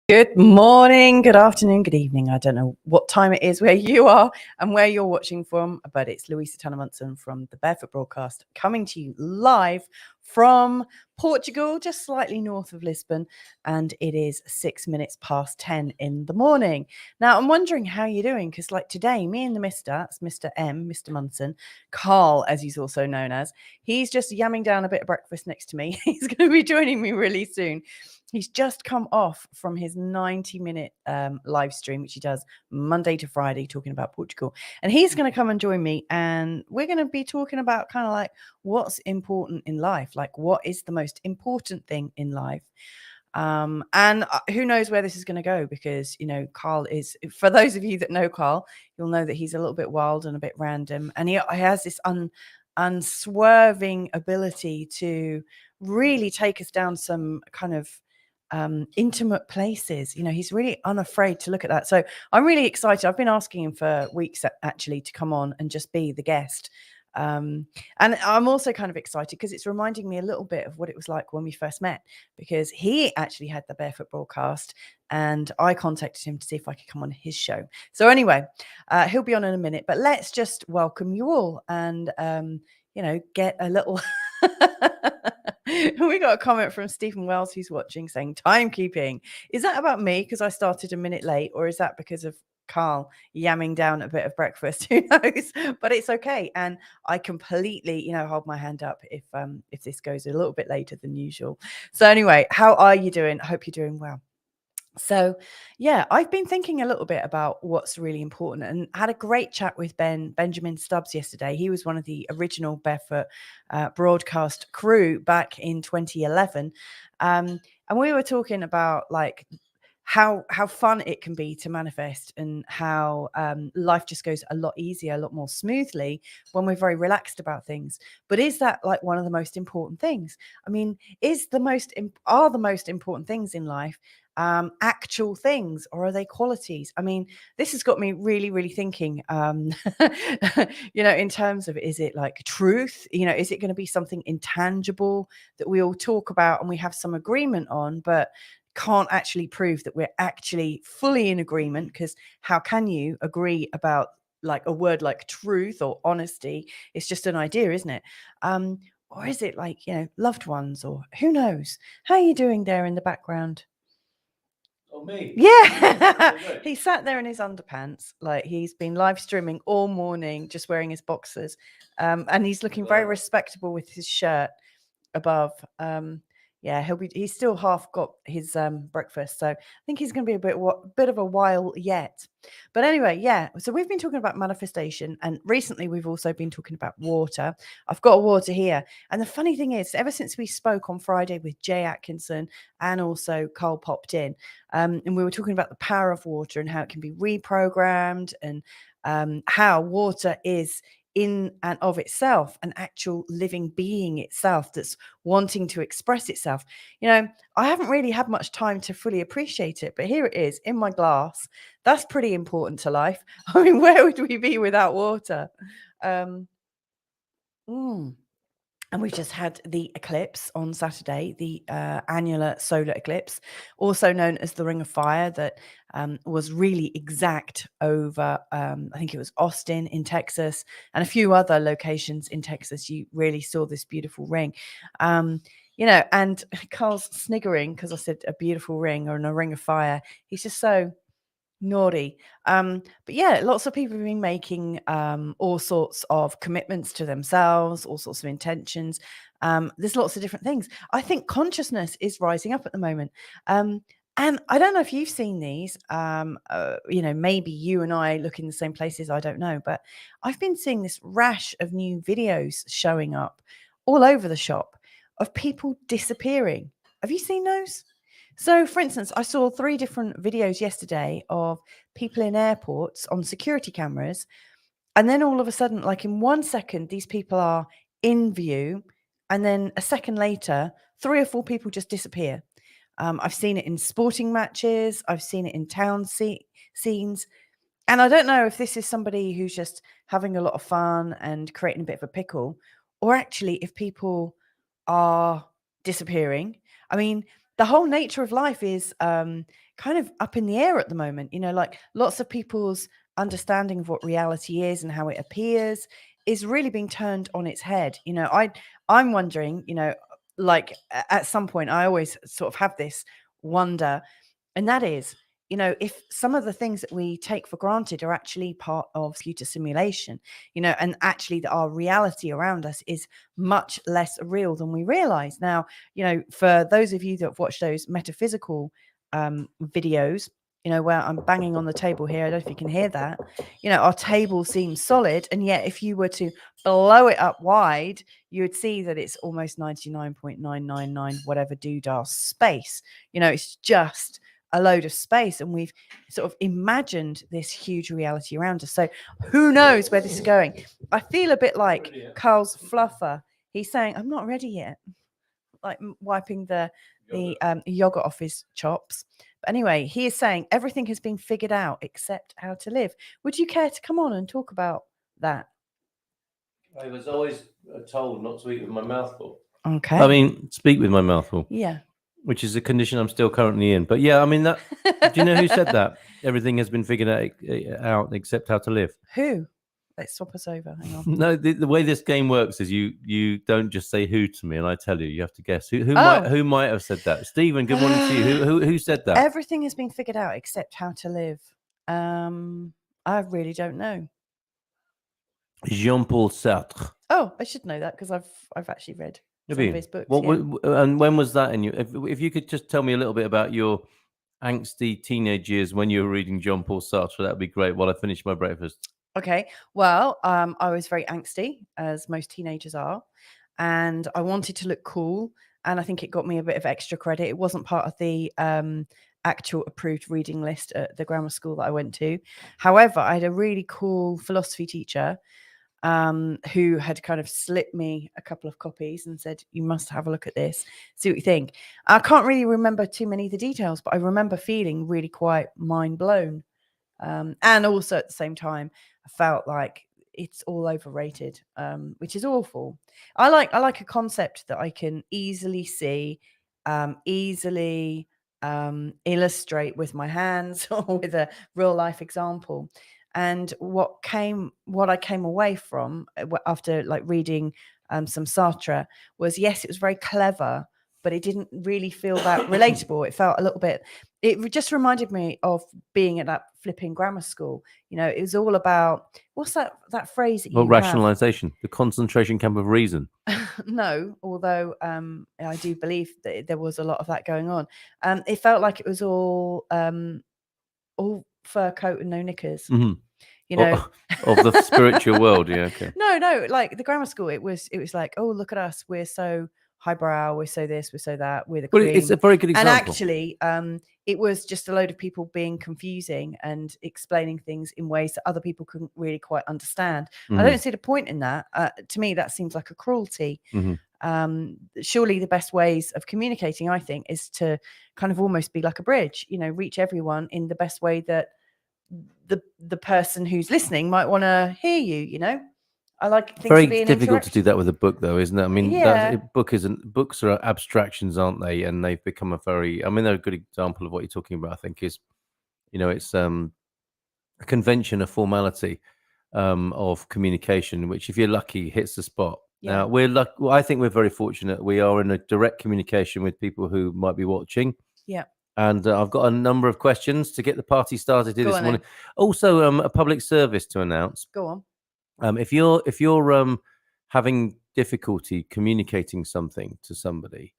Good morning, good afternoon, good evening. I don't know what time it is where you are and where you're watching from, but it's Louisa Munson from the Barefoot Broadcast coming to you live from Portugal, just slightly north of Lisbon, and it is 6 minutes past 10 in the morning. Now, I'm wondering how you're doing, because like today, me and the that's Mr. M, Mr. Munson, Carl, as he's also known as, he's just yamming down a bit of breakfast next to me. He's going to be joining me really soon. He's just come off from his 90-minute live stream, which he does Monday to Friday, talking about Portugal. And he's going to come and join me, and we're going to be talking about kind of like what's important in life, like what is the most important thing in life. And who knows where this is going to go, because, you know, Carl is, for those of you that know Carl, you'll know that he's a little bit wild and a bit random. And he has this unswerving ability to really take us down some kind of intimate places. You know, he's really unafraid to look at that. So I'm really excited. I've been asking him for weeks actually to come on and just be the guest. And I'm also kind of excited because it's reminding me a little bit of what it was like when we first met, because he actually had the Barefoot Broadcast and I contacted him to see if I could come on his show. So anyway, he'll be on in a minute, but let's just welcome you all and, you know, get a little... We got a comment from Stephen Wells, who's watching, saying timekeeping. Is that about me because I started a minute late, or is that because of Carl yamming down a bit of breakfast? Who knows? But it's okay, and I completely, you know, hold my hand up if this goes a little bit later than usual. So anyway, how are you doing? I hope you're doing well. So, yeah, I've been thinking a little bit about what's really important, and had a great chat with Benjamin Stubbs yesterday. He was one of the original Barefoot broadcast crew back in 2011. And we were talking about like how fun it can be to manifest, and how life just goes a lot easier, a lot more smoothly when we're very relaxed about things. But is that like one of the most important things? I mean, are the most important things in life actual things, or are they qualities? I mean, this has got me really, really thinking, you know, in terms of, is it like truth? You know, is it going to be something intangible that we all talk about and we have some agreement on, but can't actually prove that we're actually fully in agreement? Because how can you agree about like a word like truth or honesty? It's just an idea, isn't it? Or is it like, you know, loved ones, or who knows? How are you doing there in the background? Oh, me? Yeah. He sat there in his underpants, like he's been live streaming all morning, just wearing his boxers. And he's looking very respectable with his shirt above. Yeah, he's still half got his breakfast, so I think he's going to be a bit of a while yet. But anyway, yeah, so we've been talking about manifestation, and recently we've also been talking about water. I've got water here, and the funny thing is, ever since we spoke on Friday with Jay Atkinson, and also Carl popped in, and we were talking about the power of water and how it can be reprogrammed, and how water is in and of itself an actual living being itself that's wanting to express itself. You know, I haven't really had much time to fully appreciate it, but here it is in my glass. That's pretty important to life. I mean, where would we be without water? And we've just had the eclipse on Saturday, the annular solar eclipse, also known as the Ring of Fire, that was really exact over, I think it was Austin in Texas, and a few other locations in Texas. You really saw this beautiful ring. You know, and Carl's sniggering because I said a beautiful ring, or in a ring of fire. He's just so naughty. But yeah, lots of people have been making all sorts of commitments to themselves, all sorts of intentions. There's lots of different things. I think consciousness is rising up at the moment. And I don't know if you've seen these. You know, maybe you and I look in the same places. I don't know. But I've been seeing this rash of new videos showing up all over the shop of people disappearing. Have you seen those? So, for instance, I saw 3 different videos yesterday of people in airports on security cameras. And then all of a sudden, like in 1 second, these people are in view. And then a second later, 3 or 4 people just disappear. I've seen it in sporting matches. I've seen it in town scenes. And I don't know if this is somebody who's just having a lot of fun and creating a bit of a pickle, or actually if people are disappearing. I mean, the whole nature of life is kind of up in the air at the moment. You know, like lots of people's understanding of what reality is and how it appears is really being turned on its head. You know, I'm wondering, you know, like at some point I always sort of have this wonder, and that is, you know, if some of the things that we take for granted are actually part of computer simulation, you know, and actually that our reality around us is much less real than we realize. Now, you know, for those of you that have watched those metaphysical videos, you know, where I'm banging on the table here, I don't know if you can hear that, you know, our table seems solid. And yet, if you were to blow it up wide, you would see that it's almost 99.999 whatever doodah space. You know, it's just a load of space, and we've sort of imagined this huge reality around us. So who knows where this is going? I feel a bit like Carl's fluffer. He's saying, I'm not ready yet, like wiping the yogurt off his chops. But anyway, he is saying everything has been figured out except how to live. Would you care to come on and talk about that? I was always told not to eat with my mouth full. Okay. I mean, speak with my mouth full. Yeah. Which is a condition I'm still currently in. But yeah, I mean, that. Do you know who said that? Everything has been figured out except how to live. Who? Let's swap us over. Hang on. No, the way this game works is you don't just say who to me and I tell you. You have to guess who might have said that. Stephen, good morning to you. Who said that? Everything has been figured out except how to live. I really don't know. Jean-Paul Sartre. Oh, I should know that because I've actually read some of his books. And when was that in you? If you could just tell me a little bit about your angsty teenage years when you were reading Jean-Paul Sartre, that would be great while I finish my breakfast. Okay. Well, I was very angsty, as most teenagers are, and I wanted to look cool. And I think it got me a bit of extra credit. It wasn't part of the actual approved reading list at the grammar school that I went to. However, I had a really cool philosophy teacher who had kind of slipped me a couple of copies and said, you must have a look at this, see what you think. I can't really remember too many of the details, but I remember feeling really quite mind blown. And also at the same time, I felt like it's all overrated, which is awful. I like a concept that I can easily see, easily illustrate with my hands or with a real life example. And what I came away from after like reading some Sartre was, yes, it was very clever, but it didn't really feel that relatable. It felt a little bit, it just reminded me of being at that flipping grammar school. You know, it was all about, what's that phrase that you have? Rationalization, the concentration camp of reason. No, although I do believe that there was a lot of that going on. It felt like it was all fur coat and no knickers. Mm-hmm. You know, of the spiritual world. Yeah. Okay. No, like the grammar school, it was like, oh, look at us, we're so highbrow, we're so this, we're so that, we're the cream. Well, it's a very good example. And actually, it was just a load of people being confusing and explaining things in ways that other people couldn't really quite understand. Mm-hmm. I don't see the point in that. To me, that seems like a cruelty. Mm-hmm. Surely the best ways of communicating, I think, is to kind of almost be like a bridge, you know, reach everyone in the best way that the person who's listening might want to hear you, you know. I like things very to be difficult to do that with a book, though, isn't it? I mean, yeah. Books are abstractions, aren't they? And they've become they're a good example of what you're talking about. I think is, you know, it's a convention, a formality of communication, which, if you're lucky, hits the spot. Yeah. Now I think we're very fortunate. We are in a direct communication with people who might be watching. Yeah. And I've got a number of questions to get the party started here this morning. Also, a public service to announce. Go on. If you're having difficulty communicating something to somebody,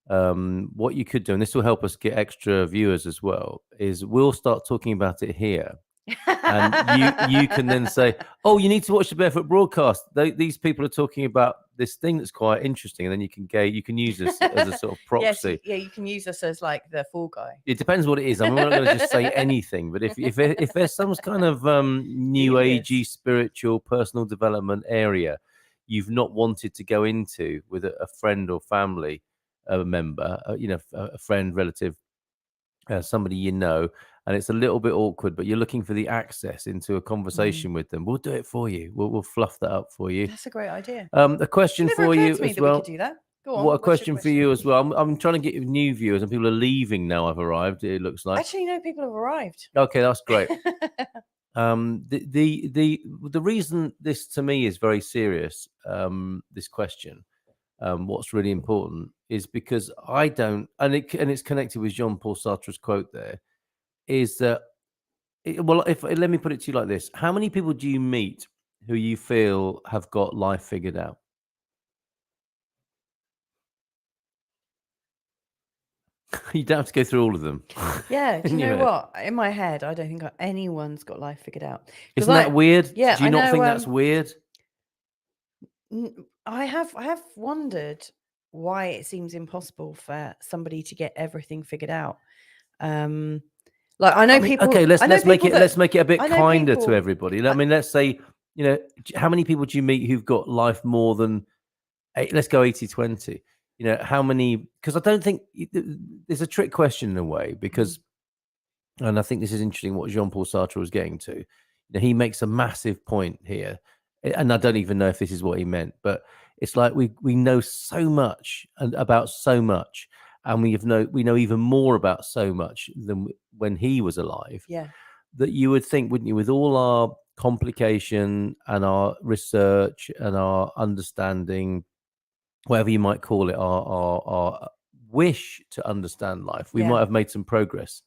what you could do, and this will help us get extra viewers as well, is we'll start talking about it here. And you can then say, oh, you need to watch the Barefoot Broadcast. These people are talking about this thing that's quite interesting, and then you can use this as a sort of proxy. Yes, you can use us as like the fall guy. It depends what it is. I mean, we're not going to just say anything, but if there's some kind of new agey spiritual personal development area you've not wanted to go into with a friend or family member, a friend, relative, somebody you know, and it's a little bit awkward, but you're looking for the access into a conversation with them, we'll do it for you. We'll fluff that up for you. That's a great idea. A question for you as well. We could do that. Go on. What a question for you as well. I'm trying to get new viewers, and people are leaving now. I've arrived. It looks like. Actually, no, people have arrived. Okay, that's great. The reason this to me is very serious, this question, what's really important, is because I don't, and it's connected with Jean-Paul Sartre's quote there, is that, let me put it to you like this: how many people do you meet who you feel have got life figured out? You don't have to go through all of them. Yeah, do you know what? In my head, I don't think anyone's got life figured out. Isn't that weird? Yeah, do you not think that's weird? I have wondered why it seems impossible for somebody to get everything figured out. Like I know people. Okay, let's make it a bit kinder to everybody. I mean, let's say, how many people do you meet who've got life more than? Let's go 80-20. How many? Because I don't think there's a trick question in a way, because, and I think this is interesting what Jean-Paul Sartre was getting to. He makes a massive point here, and I don't even know if this is what he meant, but it's like we know so much about so much, and we know even more about so much than when he was alive. Yeah, that you would think, wouldn't you, with all our complication and our research and our understanding, whatever you might call it, our wish to understand life, we might have made some progress.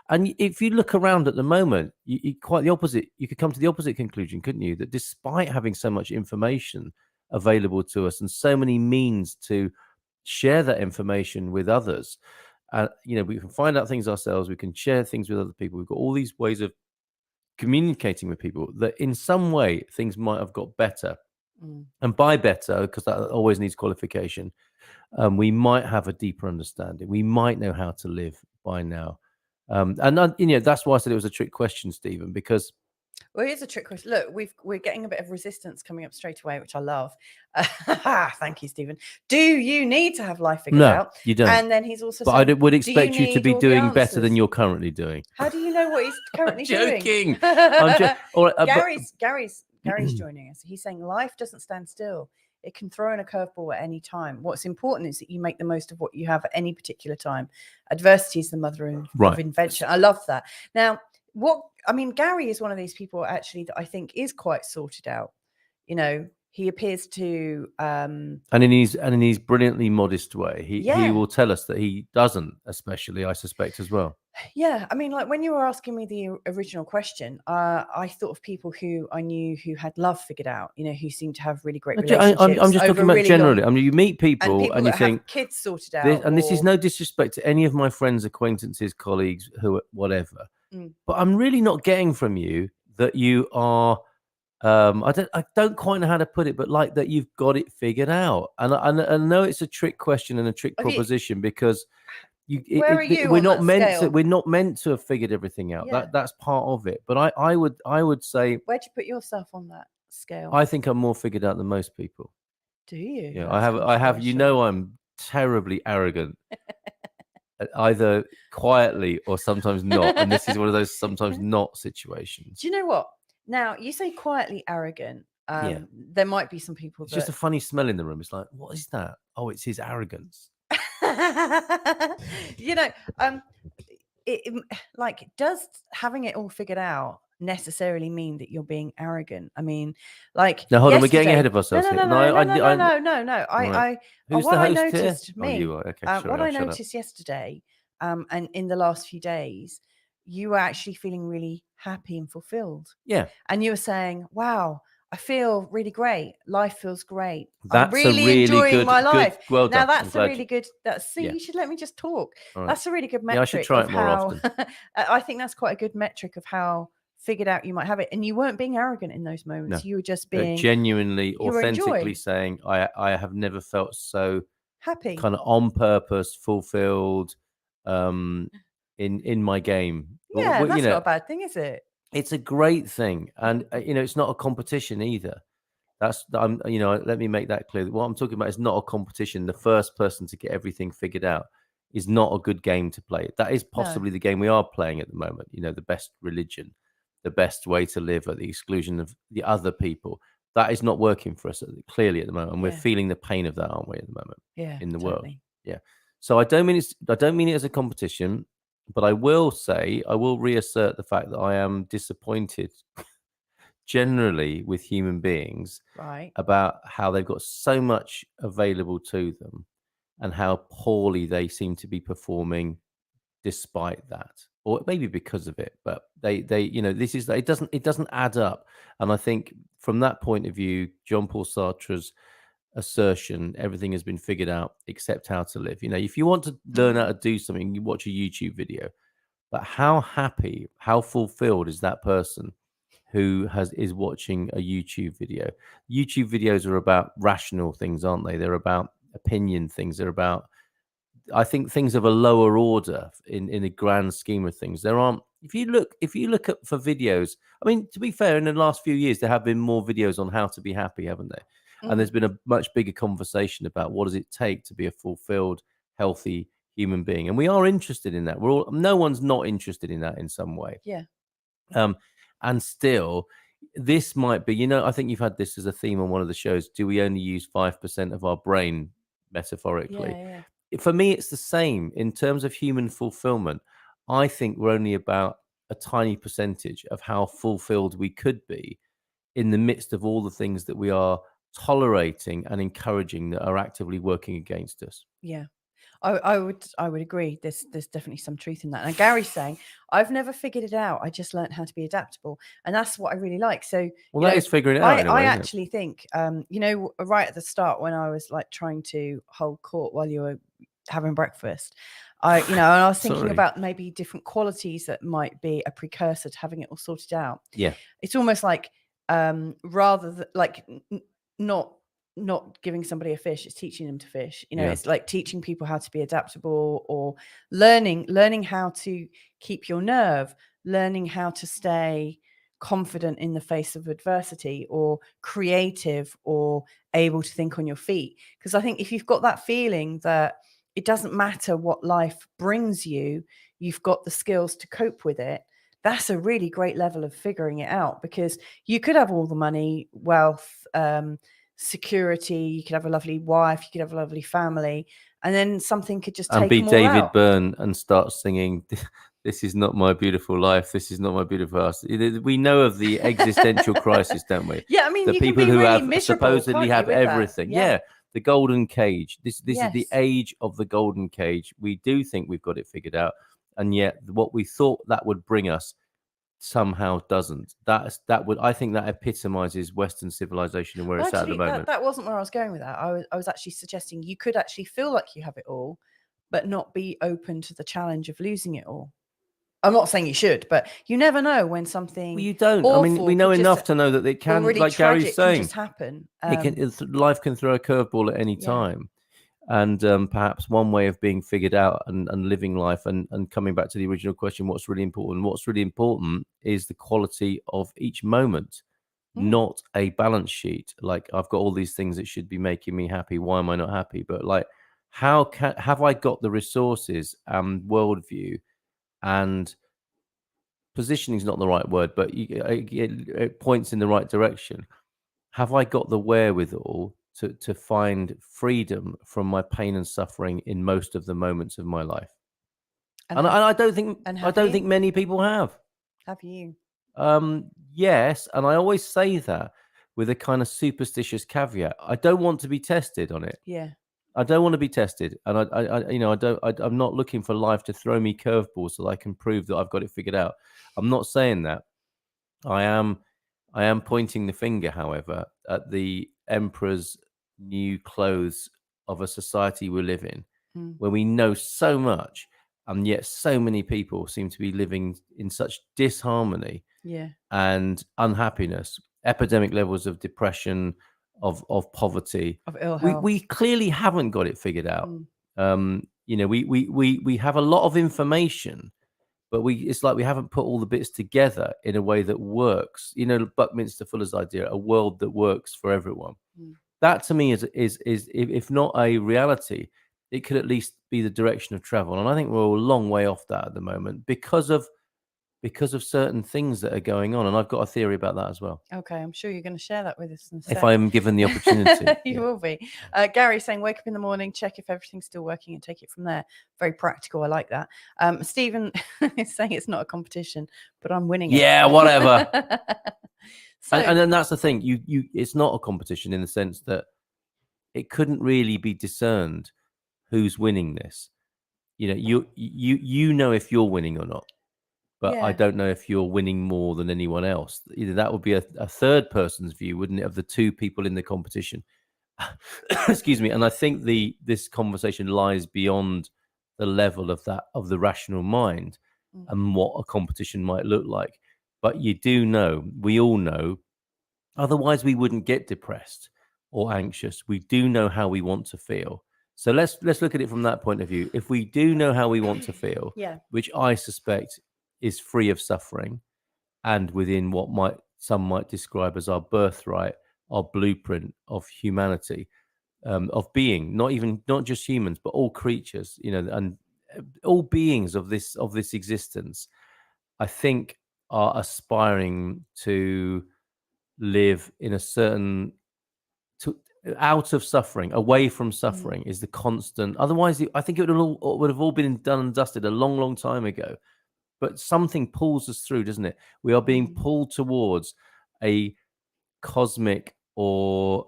And if you look around at the moment, you quite the opposite. You could come to the opposite conclusion, couldn't you? That despite having so much information available to us and so many means to share that information with others, we can find out things ourselves, we can share things with other people, we've got all these ways of communicating with people, that in some way things might have got better. And by better, because that always needs qualification, we might have a deeper understanding. We might know how to live by now. That's why I said it was a trick question, Stephen, because... Well, it is a trick question. Look, we're getting a bit of resistance coming up straight away, which I love. Thank you, Stephen. Do you need to have life figured out? No, you don't. And then he's also saying, I would expect you to be doing better than you're currently doing. How do you know what he's currently doing? Joking. All right, Gary's joining us. He's saying life doesn't stand still. It can throw in a curveball at any time. What's important is that you make the most of what you have at any particular time. Adversity is the mother of invention. I love that. Now, Gary is one of these people actually that I think is quite sorted out. He appears to and in his brilliantly modest way, he will tell us that he doesn't, especially, I suspect, as well. Yeah, like when you were asking me the original question, I thought of people who I knew who had love figured out, who seem to have really great relationships. I'm just talking about generally. You meet people and you think kids sorted out. This is no disrespect to any of my friends, acquaintances, colleagues, who whatever. But I'm really not getting from you that you are. I don't quite know how to put it, but like that you've got it figured out. And I know it's a trick question and a trick proposition, because we're not meant to have figured everything out. Yeah. That's part of it. But I would say, where'd you put yourself on that scale? I think I'm more figured out than most people. Do you? Yeah, I have. I'm terribly arrogant. Either quietly or sometimes not, and this is one of those sometimes not situations. Do you know what? Now you say quietly arrogant. There might be some people. It's just a funny smell in the room. It's like, what is that? Oh, it's his arrogance. Does having it all figured out necessarily mean that you're being arrogant? No, hold on, we're getting ahead of ourselves. No. Who's what the I host noticed here? me. Oh, you are. Okay, sorry, what I noticed yesterday, and in the last few days, you were actually feeling really happy and fulfilled. Yeah, and you were saying, "Wow, I feel really great. Life feels great. That's I'm really enjoying my life." Well now done. that's a really good. You should let me just talk. Right. That's a really good metric. I should try it more often. I think that's quite a good metric of how figured out you might have it, and you weren't being arrogant in those moments. No. You were just being Genuinely, you were authentically enjoying. saying, I have never felt so happy. kind of on purpose, fulfilled in my game. Yeah, that's You know, not a bad thing, is it? it's a great thing, and you know, it's not a competition either. That's you know, let me make that clear. What I'm talking about is not a competition. The first person to get everything figured out is not a good game to play. That is possibly the game we are playing at the moment. You know, the best religion, the best way to live at the exclusion of the other people. That is not working for us clearly at the moment, and we're feeling the pain of that, aren't we, at the moment? Yeah, In the world. totally. Yeah. So I don't mean it as a competition, but I will reassert the fact that I am disappointed generally with human beings Right. about how they've got so much available to them and how poorly they seem to be performing despite that, or maybe because of it. But they you know, this is, it doesn't add up. And I think from that point of view, Jean-Paul Sartre's assertion, everything has been figured out except how to live. You know, if you want to learn how to do something, you watch a YouTube video. But how happy, how fulfilled is that person who is watching a YouTube video? YouTube videos are about rational things, aren't they? They're about opinion things. They're about, I think, things of a lower order in the grand scheme of things. There aren't. If you look at for videos, I mean, to be fair, in the last few years there have been more videos on how to be happy, haven't there? And there's been a much bigger conversation about what does it take to be a fulfilled, healthy human being, and we are interested in that. No one's not interested in that in some way. Yeah. And still, this might be, you know, I think you've had this as a theme on one of the shows. Do we only use 5% of our brain, metaphorically? Yeah. For me, it's the same in terms of human fulfillment. I think we're only about a tiny percentage of how fulfilled we could be in the midst of all the things that we are tolerating and encouraging that are actively working against us. Yeah. I would agree. There's definitely some truth in that. And Gary's saying, I've never figured it out. I just learned how to be adaptable. And that's what I really like. So, well, that is figuring it out in a way, I actually think, you know, right at the start when I was like trying to hold court while you were having breakfast, and I was thinking about maybe different qualities that might be a precursor to having it all sorted out. Yeah. It's almost like, rather than like not giving somebody a fish, it's teaching them to fish. You know, it's like teaching people how to be adaptable, or learning how to keep your nerve, learning how to stay confident in the face of adversity, or creative, or able to think on your feet. Because I think if you've got that feeling that it doesn't matter what life brings you, you've got the skills to cope with it, that's a really great level of figuring it out. Because you could have all the money, wealth, security, you could have a lovely wife, you could have a lovely family, and then something could just take be them all David out. Byrne and start singing, "This is not my beautiful life. This is not my beautiful house." We know of the existential crisis, don't we? Yeah, I mean, the you people can be who really have miserable, supposedly can't have you, with that? everything. Yeah, the golden cage. This is the Yes. age of the golden cage. We do think we've got it figured out, and yet what we thought that would bring us somehow doesn't. I think that epitomizes Western civilization and where Well, it's at the actually, moment. that wasn't where I was going with that. I was actually suggesting you could actually feel like you have it all, but not be open to the challenge of losing it all. I'm not saying you should, but you never know when something. Well, you don't. I mean, we know enough to know that it can, really like Gary's saying, can just happen. life can throw a curveball at any time. And perhaps one way of being figured out and living life, and coming back to the original question, what's really important? What's really important is the quality of each moment, not a balance sheet. Like, I've got all these things that should be making me happy. Why am I not happy? But like, have I got the resources and worldview, and positioning is not the right word, but it points in the right direction. Have I got the wherewithal to find freedom from my pain and suffering in most of the moments of my life? And I don't think many people have. Have you? Yes, and I always say that with a kind of superstitious caveat. I don't want to be tested on it. Yeah. I don't want to be tested, and I'm not looking for life to throw me curveballs so that I can prove that I've got it figured out. I'm not saying that. I am pointing the finger, however, at the emperor's new clothes of a society we live in, where we know so much, and yet so many people seem to be living in such disharmony Yeah. and unhappiness, epidemic levels of depression, of poverty. Of ill We health. we clearly haven't got it figured out. Mm. You know, we have a lot of information, but it's like we haven't put all the bits together in a way that works. You know, Buckminster Fuller's idea, a world that works for everyone. Mm. That to me is if not a reality, it could at least be the direction of travel. And I think we're a long way off that at the moment because of certain things that are going on. And I've got a theory about that as well, Okay, I'm sure you're going to share that with us in a if sec. I am given the opportunity. You Yeah. will be. Gary's saying, wake up in the morning, check if everything's still working and take it from there. Very practical. I like that. Stephen is saying it's not a competition, but I'm winning it. Yeah, whatever. So, And then that's the thing. It's not a competition in the sense that it couldn't really be discerned who's winning this. You know, you know if you're winning or not, but I yeah. don't know if you're winning more than anyone else. Either that would be a third person's view, wouldn't it, of the two people in the competition? Excuse me. And I think this conversation lies beyond the level of the rational mind Mm. and what a competition might look like. But you do know, we all know, otherwise we wouldn't get depressed or anxious. We do know how we want to feel. So let's look at it from that point of view. If we do know how we want to feel, Yeah. which I suspect is free of suffering and within what some might describe as our birthright, our blueprint of humanity, of being, not just humans, but all creatures, you know, and all beings of this existence, I think are aspiring to live in a certain out of suffering, away from suffering is the constant. Otherwise, I think it would have all been done and dusted a long, long time ago. But something pulls us through, doesn't it? We are being pulled towards a cosmic or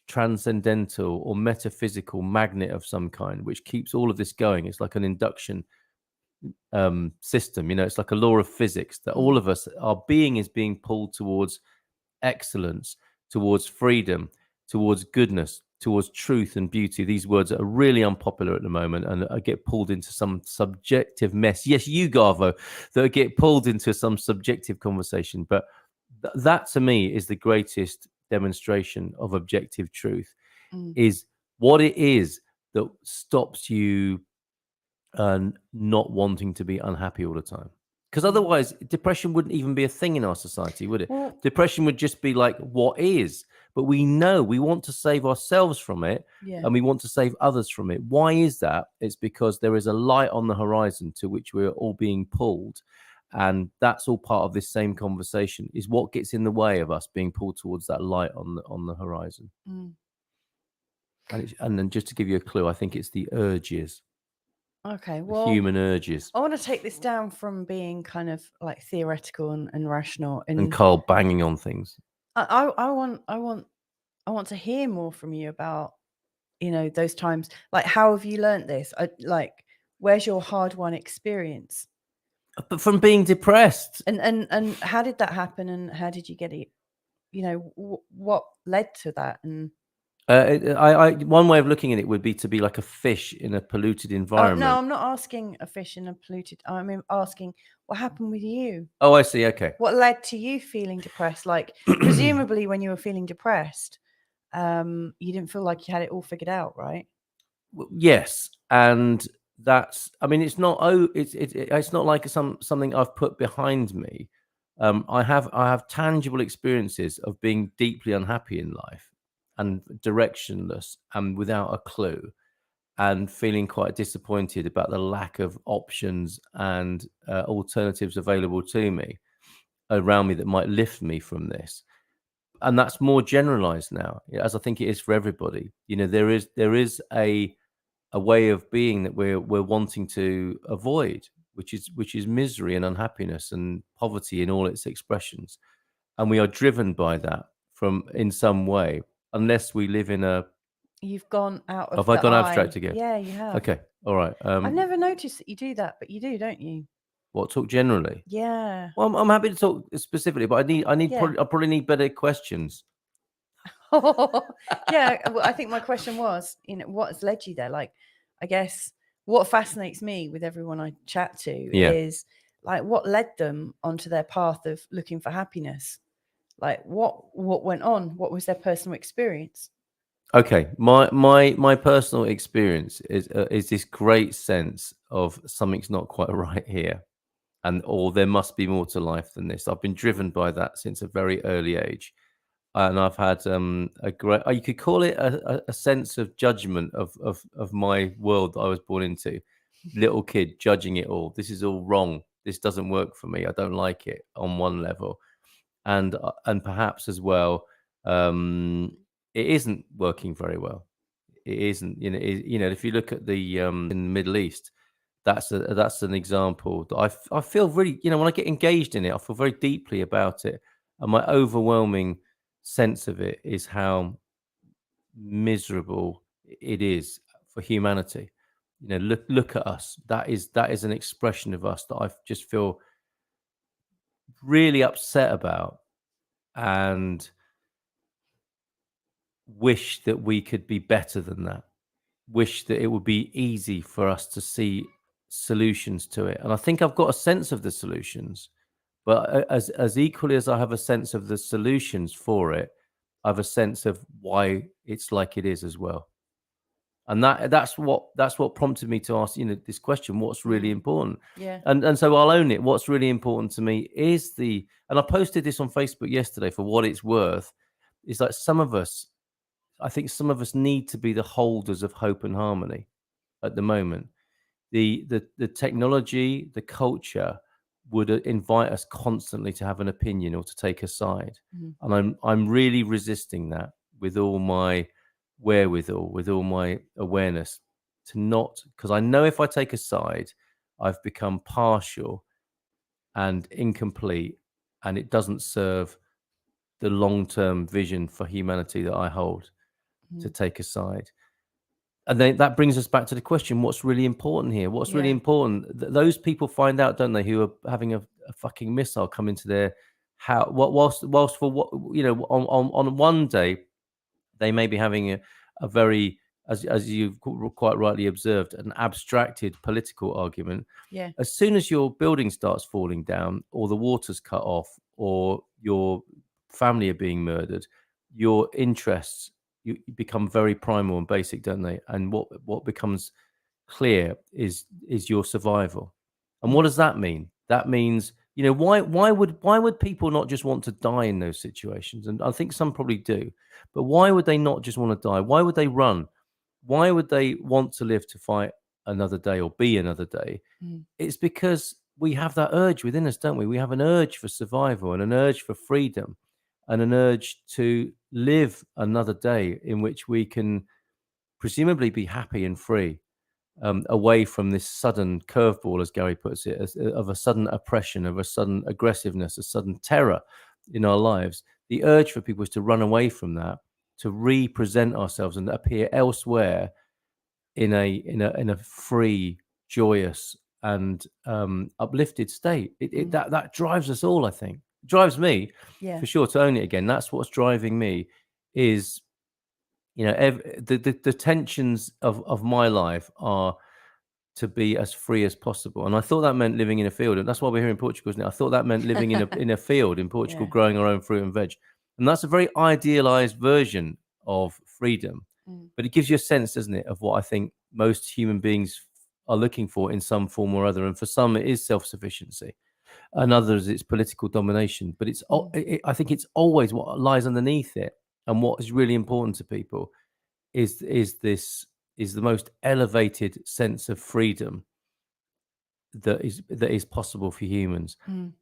transcendental or metaphysical magnet of some kind, which keeps all of this going. It's like an induction system. You know, it's like a law of physics that all of us, our being is being pulled towards excellence, towards freedom, towards goodness, towards truth and beauty. These words are really unpopular at the moment and I get pulled into some subjective mess. Yes, you, Garvo, that get pulled into some subjective conversation. But that to me is the greatest demonstration of objective truth, is what it is that stops you not wanting to be unhappy all the time. Because otherwise, depression wouldn't even be a thing in our society, would it? Well, Depression would just be like what is. But we know we want to save ourselves from it, yeah. and we want to save others from it. Why is that? It's because there is a light on the horizon to which we're all being pulled. And that's all part of this same conversation, is what gets in the way of us being pulled towards that light on the horizon. And then just to give you a clue, I think it's the urges. Okay. The Well, human urges. I want to take this down from being kind of like theoretical and rational. And Carl banging on things. I want to hear more from you about, you know, those times. Like, how have you learned this? Where's your hard-won experience? But from being depressed. And how did that happen? And how did you get it? You know, what led to that? And one way of looking at it would be to be like a fish in a polluted environment. no, I'm not asking a fish in a polluted. I'm asking what happened with you. Oh, I see. Okay. What led to you feeling depressed? Like, presumably, when you were feeling depressed, you didn't feel like you had it all figured out, right? Yes, and that's. I mean, it's not. Oh, it's not like something I've put behind me. I have tangible experiences of being deeply unhappy in life and directionless and without a clue, and feeling quite disappointed about the lack of options and alternatives available to me around me that might lift me from this. And that's more generalized now, as I think it is for everybody. You know, there is a way of being that we're wanting to avoid, which is misery and unhappiness and poverty in all its expressions, and we are driven by that in some way, unless we live in a. You've gone out of. Have I gone abstract again? Yeah, you have. Okay, all right. I've never noticed that you do that, but you do, don't you? What, talk generally? Yeah. Well, I'm happy to talk specifically, but I Yeah. probably need better questions. Yeah. Well, I think my question was, you know, what has led you there? Like, I guess what fascinates me with everyone I chat to Yeah. is like what led them onto their path of looking for happiness? Like what went on? What was their personal experience? Okay, my personal experience is this great sense of something's not quite right here, or there must be more to life than this. I've been driven by that since a very early age, and I've had a great, you could call it a sense of judgment of my world that I was born into. Little kid judging it all. This is all wrong. This doesn't work for me. I don't like it on one level, and perhaps as well, it isn't working very well. It isn't. If you look at the in the Middle East, that's an example that I feel really, when I get engaged in it, I feel very deeply about it, and my overwhelming sense of it is how miserable it is for humanity. Look at us. That is an expression of us that I just feel really upset about, and wish that we could be better than that. Wish that it would be easy for us to see solutions to it. And I think I've got a sense of the solutions, but as equally as I have a sense of the solutions for it, I have a sense of why it's like it is as well. And that's what prompted me to ask, this question: what's really important? Yeah. And so I'll own it. What's really important to me is and I posted this on Facebook yesterday for what it's worth. Is like I think some of us need to be the holders of hope and harmony at the moment. The technology, the culture would invite us constantly to have an opinion or to take a side. And I'm really resisting that with all my wherewithal, with all my awareness, to not, because I know if I take a side, I've become partial and incomplete, and it doesn't serve the long-term vision for humanity that I hold. To take a side. And then that brings us back to the question: what's really important here? What's really important? Those people find out, don't they, who are having a fucking missile come into their house, whilst for what, on one day they may be having a very, as you've quite rightly observed, an abstracted political argument. Yeah. As soon as your building starts falling down, or the water's cut off, or your family are being murdered, your interests you become very primal and basic, don't they? And what becomes clear is your survival. And what does that mean? That means, why would people not just want to die in those situations? And I think some probably do, but why would they not just want to die? Why would they run? Why would they want to live to fight another day or be another day? It's because we have that urge within us, don't we? We have an urge for survival and an urge for freedom and an urge to live another day in which we can presumably be happy and free, away from this sudden curveball, as Gary puts it, of a sudden oppression, of a sudden aggressiveness, a sudden terror in our lives. The urge for people is to run away from that, to represent ourselves and appear elsewhere in a free, joyous, and uplifted state. That drives us all, I think. Drives me, for sure, to own it again. That's what's driving me. Is the tensions of my life are to be as free as possible, and I thought that meant living in a field, and that's why we're here in Portugal, isn't it? I thought that meant living in a field in Portugal, growing our own fruit and veg, and that's a very idealized version of freedom, but it gives you a sense, doesn't it, of what I think most human beings are looking for in some form or other, and for some it is self-sufficiency. And others it's political domination, but I think it's always what lies underneath it, and what is really important to people is the most elevated sense of freedom that is possible for humans.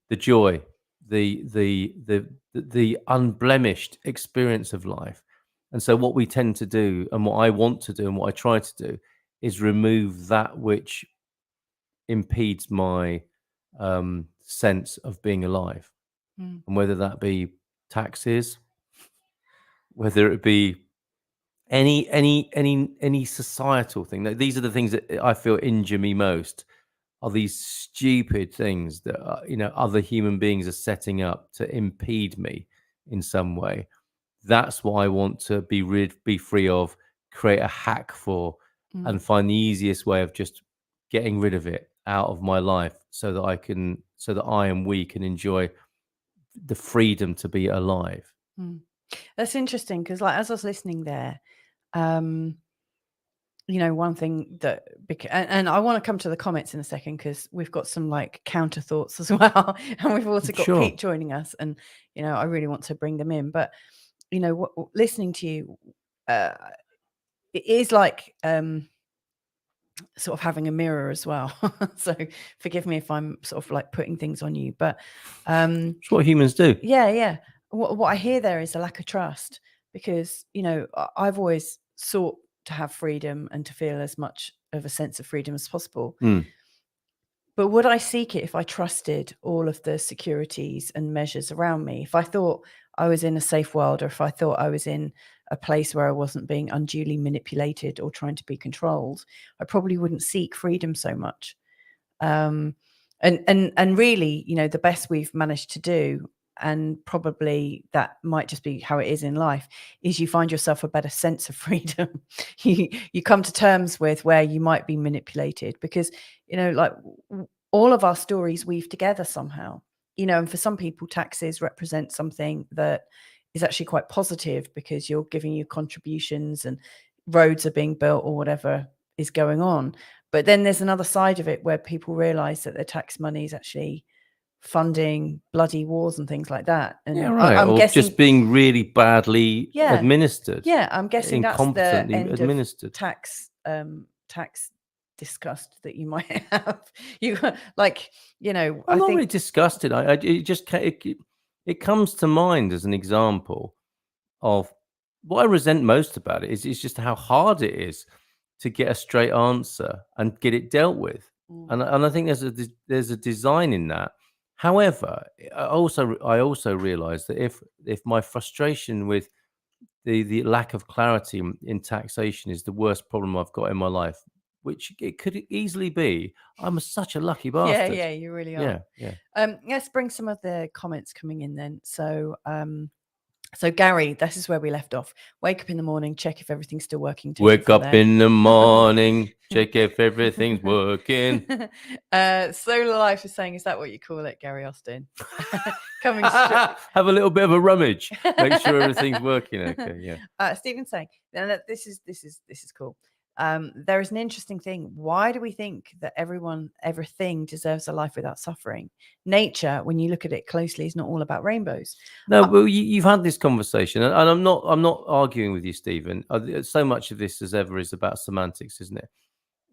The joy, the unblemished experience of life. And so what we tend to do, and what I want to do, and what I try to do, is remove that which impedes my sense of being alive. And whether that be taxes, whether it be any societal thing. These are the things that I feel injure me most, are these stupid things that other human beings are setting up to impede me in some way. That's what I want to be free of, create a hack for, and find the easiest way of just getting rid of it out of my life so that I and we can enjoy the freedom to be alive. That's interesting because, like, as I was listening there, one thing that, and I want to come to the comments in a second because we've got some like counter thoughts as well, and we've also got Sure. Pete joining us, and I really want to bring them in. But listening to you, it is like sort of having a mirror as well. So forgive me if I'm sort of like putting things on you, but It's what humans do. yeah. What I hear there is a lack of trust because I've always sought to have freedom and to feel as much of a sense of freedom as possible. But would I seek it if I trusted all of the securities and measures around me? If I thought I was in a safe world, or if I thought I was in a place where I wasn't being unduly manipulated or trying to be controlled, I probably wouldn't seek freedom so much. And really, the best we've managed to do, and probably that might just be how it is in life, is you find yourself a better sense of freedom. you come to terms with where you might be manipulated because, like all of our stories weave together somehow, and for some people, taxes represent something that is actually quite positive because you're giving you contributions and roads are being built or whatever is going on. But then there's another side of it where people realize that their tax money is actually funding bloody wars and things like that. And Yeah, right. I'm or guessing just being really badly Yeah. administered. Yeah, I'm guessing that's the incompetently end administered. of tax disgust that you might have. You like, I'm I not think really disgusted. It comes to mind as an example of what I resent most about it is just how hard it is to get a straight answer and get it dealt with. And I think there's a design in that. However, I also realize that if my frustration with the lack of clarity in taxation is the worst problem I've got in my life, which it could easily be, I'm such a lucky bastard. yeah, you really are. Yeah. Let's bring some of the comments coming in then. So Gary, this is where we left off. Wake up in the morning, check if everything's still working. Wake up in the morning, check if everything's working. Solar Life is saying, is that what you call it, Gary Austin? Coming straight. Have a little bit of a rummage. Make sure everything's working. Okay, yeah. Stephen's saying, now this is cool. There is an interesting thing. Why do we think that everything deserves a life without suffering? Nature, when you look at it closely, is not all about rainbows. No, well, you've had this conversation, and I'm not arguing with you, Stephen. So much of this, as ever, is about semantics, isn't it?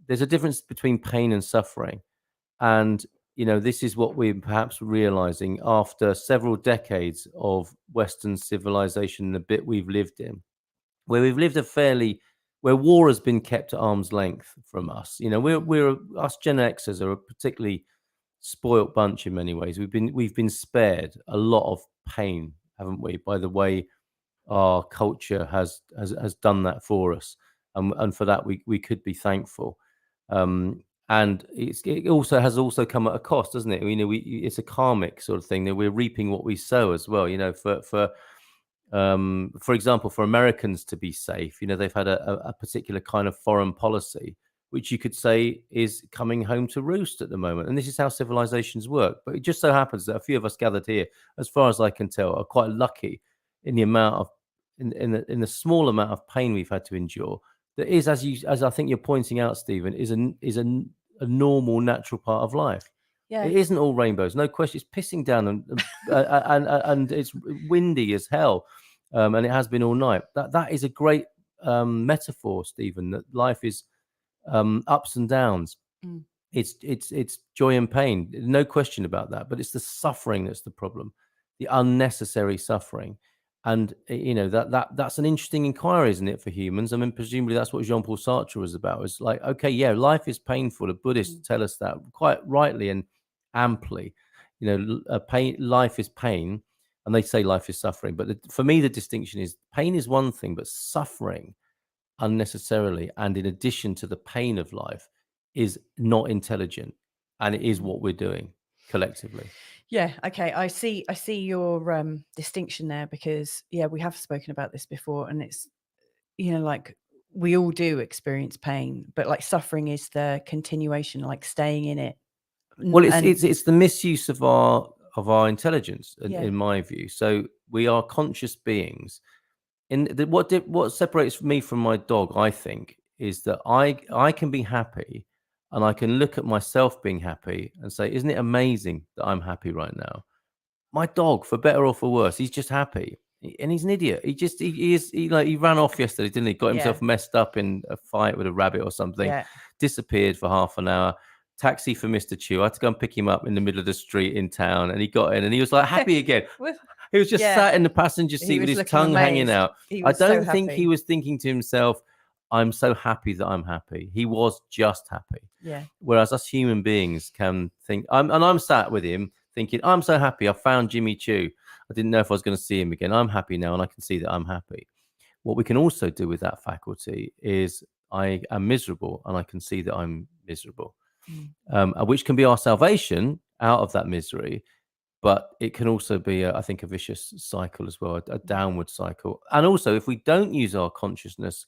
There's a difference between pain and suffering, and this is what we're perhaps realizing after several decades of Western civilization, the bit we've lived in, where we've lived where war has been kept at arm's length from us. We're us Gen Xers are a particularly spoilt bunch in many ways. We've been spared a lot of pain, haven't we, by the way our culture has done that for us, and for that we could be thankful. And it also has come at a cost, doesn't it? It's a karmic sort of thing that we're reaping what we sow as well. For example, for Americans to be safe, they've had a particular kind of foreign policy, which you could say is coming home to roost at the moment. And this is how civilizations work. But it just so happens that a few of us gathered here, as far as I can tell, are quite lucky in the amount of in the small amount of pain we've had to endure. That is, as I think you're pointing out, Stephen, is a normal, natural part of life. Yeah. It isn't all rainbows, no question. It's pissing down and it's windy as hell, and it has been all night. That is a great metaphor, Stephen. That life is ups and downs. It's joy and pain, no question about that. But it's the suffering that's the problem, the unnecessary suffering. And that's an interesting inquiry, isn't it, for humans? I mean, presumably that's what Jean-Paul Sartre was about. It's like, okay, yeah, life is painful. The Buddhists tell us that quite rightly and amply. Life is pain, and they say life is suffering. But for me, the distinction is pain is one thing, but suffering unnecessarily and in addition to the pain of life is not intelligent, and it is what we're doing collectively. Yeah. Okay. I see your distinction there because we have spoken about this before, and it's like we all do experience pain, but like suffering is the continuation, like staying in it. Well, And it's the misuse of our intelligence, Yeah. in my view. So we are conscious beings. What separates me from my dog, I think, is that I can be happy, and I can look at myself being happy and say, "Isn't it amazing that I'm happy right now?" My dog, for better or for worse, he's just happy. And he's an idiot. He ran off yesterday, didn't he? Got Yeah. himself messed up in a fight with a rabbit or something. Yeah. Disappeared for half an hour. Taxi for Mr. Chew. I had to go and pick him up in the middle of the street in town, and he got in, and he was like happy again. He was just Yeah. sat in the passenger He seat with was his looking tongue hanging amazed. out. He I was so don't think he happy. was thinking to himself, "I'm so happy that I'm happy." He was just happy. Yeah. Whereas us human beings can think, I'm sat with him thinking, "I'm so happy I found Jimmy Chew. I didn't know if I was going to see him again. I'm happy now, and I can see that I'm happy." What we can also do with that faculty is I am miserable, and I can see that I'm miserable, which can be our salvation out of that misery. But it can also be, I think, a vicious cycle as well, a downward cycle. And also, if we don't use our consciousness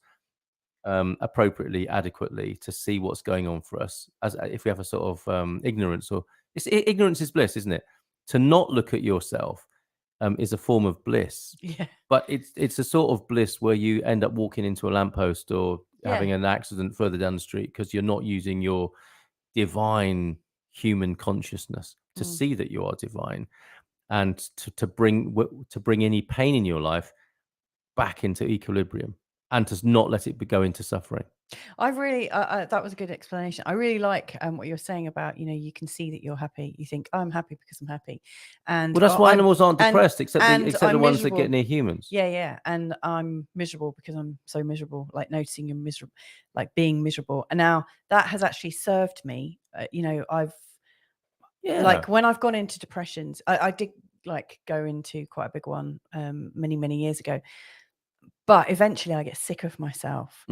appropriately, adequately, to see what's going on for us, as if we have a sort of ignorance, or ignorance is bliss, isn't it? To not look at yourself is a form of bliss. Yeah. But it's a sort of bliss where you end up walking into a lamppost or having an accident further down the street because you're not using your divine human consciousness to see that you are divine, and to bring any pain in your life back into equilibrium, and to not let it go into suffering. I really, that was a good explanation. I really like what you're saying about, you can see that you're happy. You think, I'm happy because I'm happy. And Well, that's why animals aren't and- depressed, except and the I'm ones that miserable. get near humans. Yeah, yeah. And I'm miserable because I'm so miserable, like noticing you're miserable, like being miserable. And now that has actually served me. I've like when I've gone into depressions, I did like go into quite a big one many, many years ago. But eventually I get sick of myself.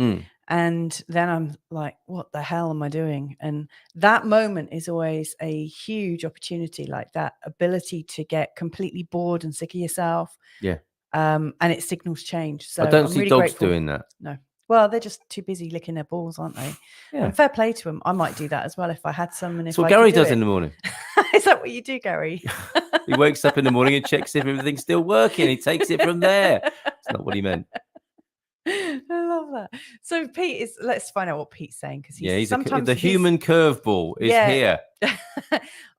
And then I'm like, what the hell am I doing? And that moment is always a huge opportunity, like that ability to get completely bored and sick of yourself. Yeah. And it signals change. So I don't I'm see really dogs grateful. doing that. No. Well, they're just too busy licking their balls, aren't they? Yeah. And fair play to them. I might do that as well if I had some. And if That's what I Gary could do does it. in the morning. Is that what you do, Gary? He wakes up in the morning and checks if everything's still working. He takes it from there. That's not what he meant. I love that. So Pete let's find out what Pete's saying, because He's sometimes the human curveball is here.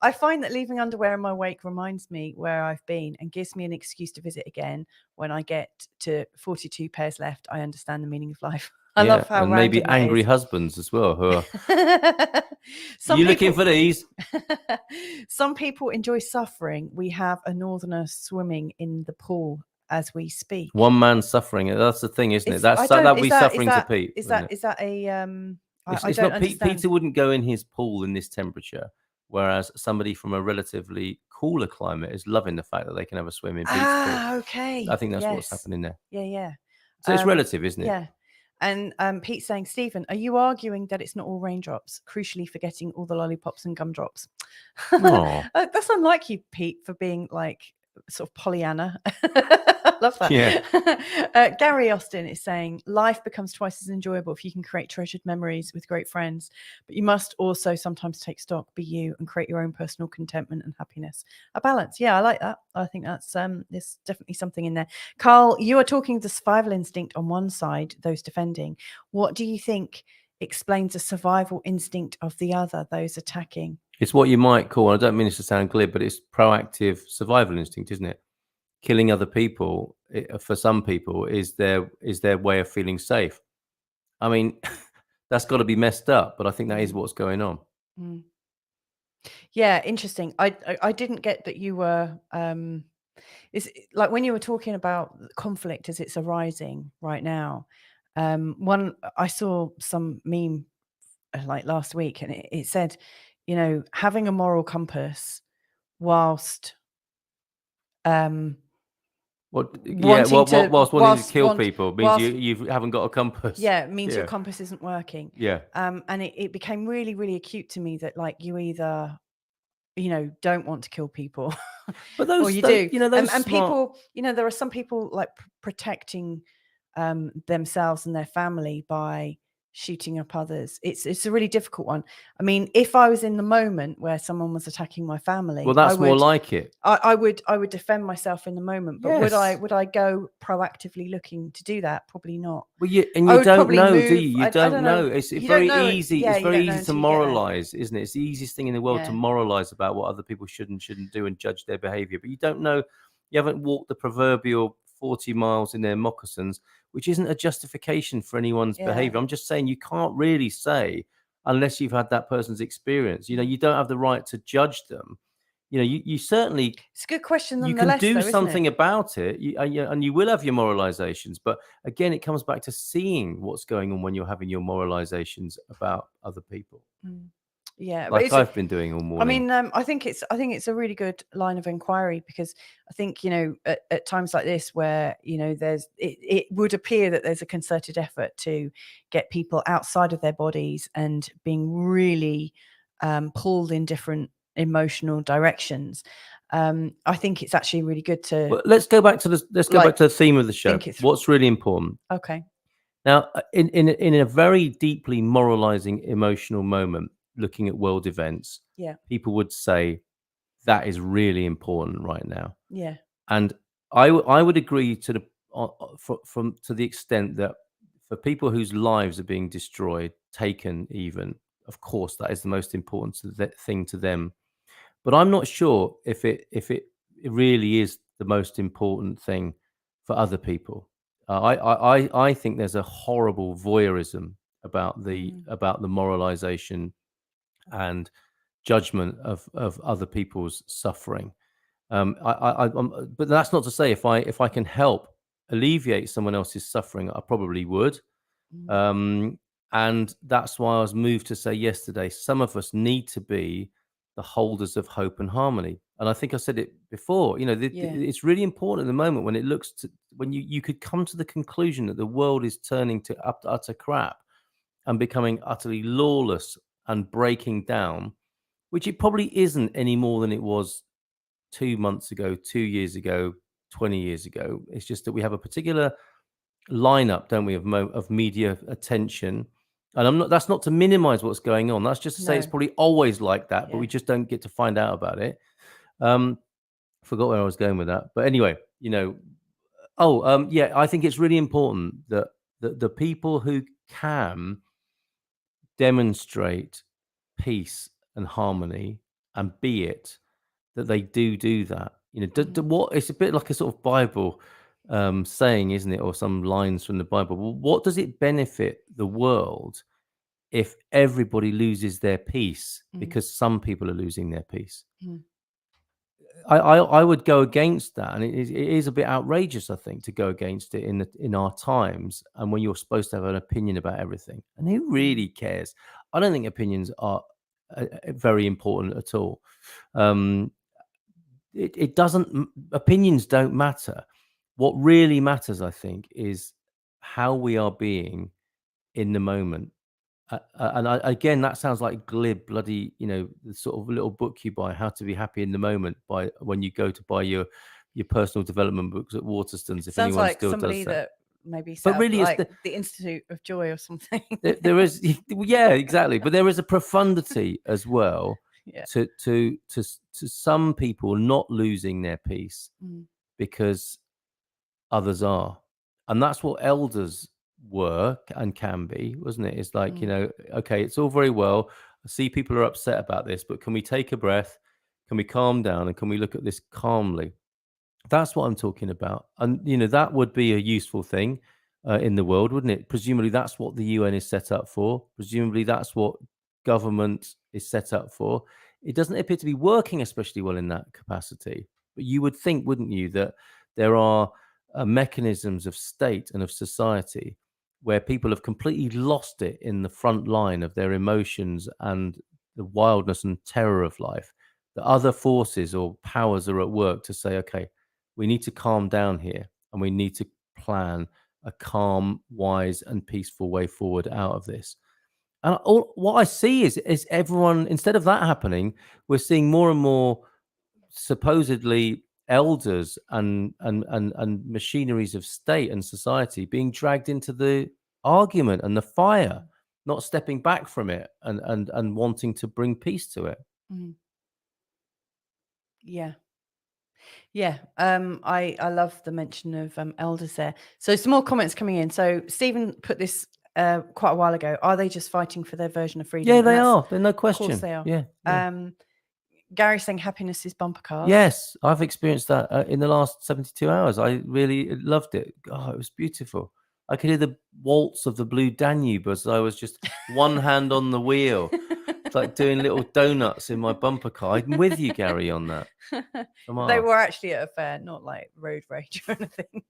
I find that leaving underwear in my wake reminds me where I've been and gives me an excuse to visit again. When I get to 42 pairs left, I understand the meaning of life. I love how and maybe random that angry is. husbands as well. Who are You looking for these? Some people enjoy suffering. We have a northerner swimming in the pool as we speak. One man suffering. That's the thing, isn't it? That would be suffering to Pete. Is that a It's don't not understand. Peter wouldn't go in his pool in this temperature, whereas somebody from a relatively cooler climate is loving the fact that they can have a swim in Pete's pool. Okay. I think that's what's happening there. Yeah, yeah. So it's relative, isn't it? Yeah. And Pete's saying, Stephen, are you arguing that it's not all raindrops, crucially forgetting all the lollipops and gumdrops? That's unlike you, Pete, for being like sort of Pollyanna. I love that. Yeah. Gary Austin is saying life becomes twice as enjoyable if you can create treasured memories with great friends, but you must also sometimes take stock, be you, and create your own personal contentment and happiness. A balance. Yeah, I like that. I think that's there's definitely something in there. Carl, you are talking the survival instinct on one side, those defending. What do you think explains the survival instinct of the other, those attacking? It's what you might call, I don't mean this to sound glib, but it's proactive survival instinct, isn't it? Killing other people, for some people, is their way of feeling safe. I mean, that's got to be messed up, but I think that is what's going on. Yeah, interesting. I didn't get that you were it's like when you were talking about conflict as it's arising right now. I saw some meme like last week, and it said, having a moral compass whilst whilst wanting to kill people means you haven't got a compass. Yeah, it means your compass isn't working. Yeah. And it became really, really acute to me that like you either don't want to kill people, but or you do. those And people, there are some people like protecting themselves and their family by shooting up others. It's a really difficult one. I mean, if I was in the moment where someone was attacking my family, Well, that's more like it. I would defend myself in the moment, but would Yes. I go proactively looking to do that? Probably not. Well, you I don't would probably know, do move. you? You I don't don't know. know. It's You don't very know. easy. Yeah, It's you very don't know easy to until you get there. moralize, isn't it? It's the easiest thing in the world to Yeah. moralize about what other people should and shouldn't do and judge their behavior. But you don't know. You haven't walked the proverbial 40 miles in their moccasins, which isn't a justification for anyone's Yeah. behavior. I'm just saying you can't really say unless you've had that person's experience. You know, you don't have the right to judge them. You know, you certainly It's a good question you can nonetheless, do though, isn't something it? about it, and you will have your moralizations. But again, it comes back to seeing what's going on when you're having your moralizations about other people, Yeah, but like it's I've been doing all I morning. mean, I think it's a really good line of inquiry, because I think, at times like this where, it would appear that there's a concerted effort to get people outside of their bodies and being really pulled in different emotional directions. I think it's actually really good to Well, let's go back to the theme of the show. think it through. What's really important Okay. now in a very deeply moralizing emotional moment, looking at world events, Yeah. people would say that is really important right now. Yeah. And I would agree to the from to the extent that for people whose lives are being destroyed, taken, even, of course, that is the most important thing to them. But I'm not sure if it really is the most important thing for other people. I think there's a horrible voyeurism about the moralization and judgment of other people's suffering. But that's not to say if I can help alleviate someone else's suffering, I probably would. And that's why I was moved to say yesterday, some of us need to be the holders of hope and harmony. And I think I said it before, Yeah. it's really important at the moment when it looks to, when you could come to the conclusion that the world is turning to utter crap and becoming utterly lawless and breaking down, which it probably isn't any more than it was 2 months ago, 2 years ago, 20 years ago. It's just that we have a particular lineup, don't we, of media attention. And that's not to minimize what's going on. That's just to say it's No. probably always like that, but Yeah. we just don't get to find out about it. Forgot where I was going with that. But anyway, yeah, I think it's really important that the people who can demonstrate peace and harmony and be it, that they do that. What it's a bit like a sort of Bible saying, isn't it, or some lines from the Bible. Well, what does it benefit the world if everybody loses their peace because some people are losing their peace? I would go against that, and it is a bit outrageous, I think, to go against it in our times, and when you're supposed to have an opinion about everything. And who really cares? I don't think opinions are very important at all. It doesn't. Opinions don't matter. What really matters, I think, is how we are being in the moment. Again, that sounds like glib, bloody, the sort of little book you buy, How to Be Happy in the Moment, by when you go to buy your personal development books at Waterstones. If Sounds anyone like still somebody does that, that maybe set but up really, like the Institute of Joy or something. there is, yeah, exactly. But there is a profundity as well Yeah. to some people not losing their peace because others are, and that's what elders were and can be, wasn't it? It's like, okay, it's all very well, I see people are upset about this, but can we take a breath, can we calm down, and can we look at this calmly? That's what I'm talking about. And that would be a useful thing in the world, wouldn't it? Presumably that's what the UN is set up for. Presumably that's what government is set up for. It doesn't appear to be working especially well in that capacity, but you would think, wouldn't you, that there are mechanisms of state and of society where people have completely lost it in the front line of their emotions and the wildness and terror of life, that other forces or powers are at work to say, okay, we need to calm down here, and we need to plan a calm, wise, and peaceful way forward out of this. And what I see is everyone, instead of that happening, we're seeing more and more supposedly elders and machineries of state and society being dragged into the argument and the fire, not stepping back from it and wanting to bring peace to it. Mm. Yeah. Yeah. I love the mention of elders there. So some more comments coming in. So Stephen put this quite a while ago. Are they just fighting for their version of freedom? Yeah, And they that's- are. There's no Of question. course they are. Yeah. Gary saying happiness is bumper cars. Yes, I've experienced that in the last 72 hours. I really loved it. Oh, it was beautiful. I could hear the waltz of the Blue Danube as I was just one hand on the wheel. It's like doing little donuts in my bumper car. I'm with you, Gary, on that. They were actually at a fair, not like road rage or anything.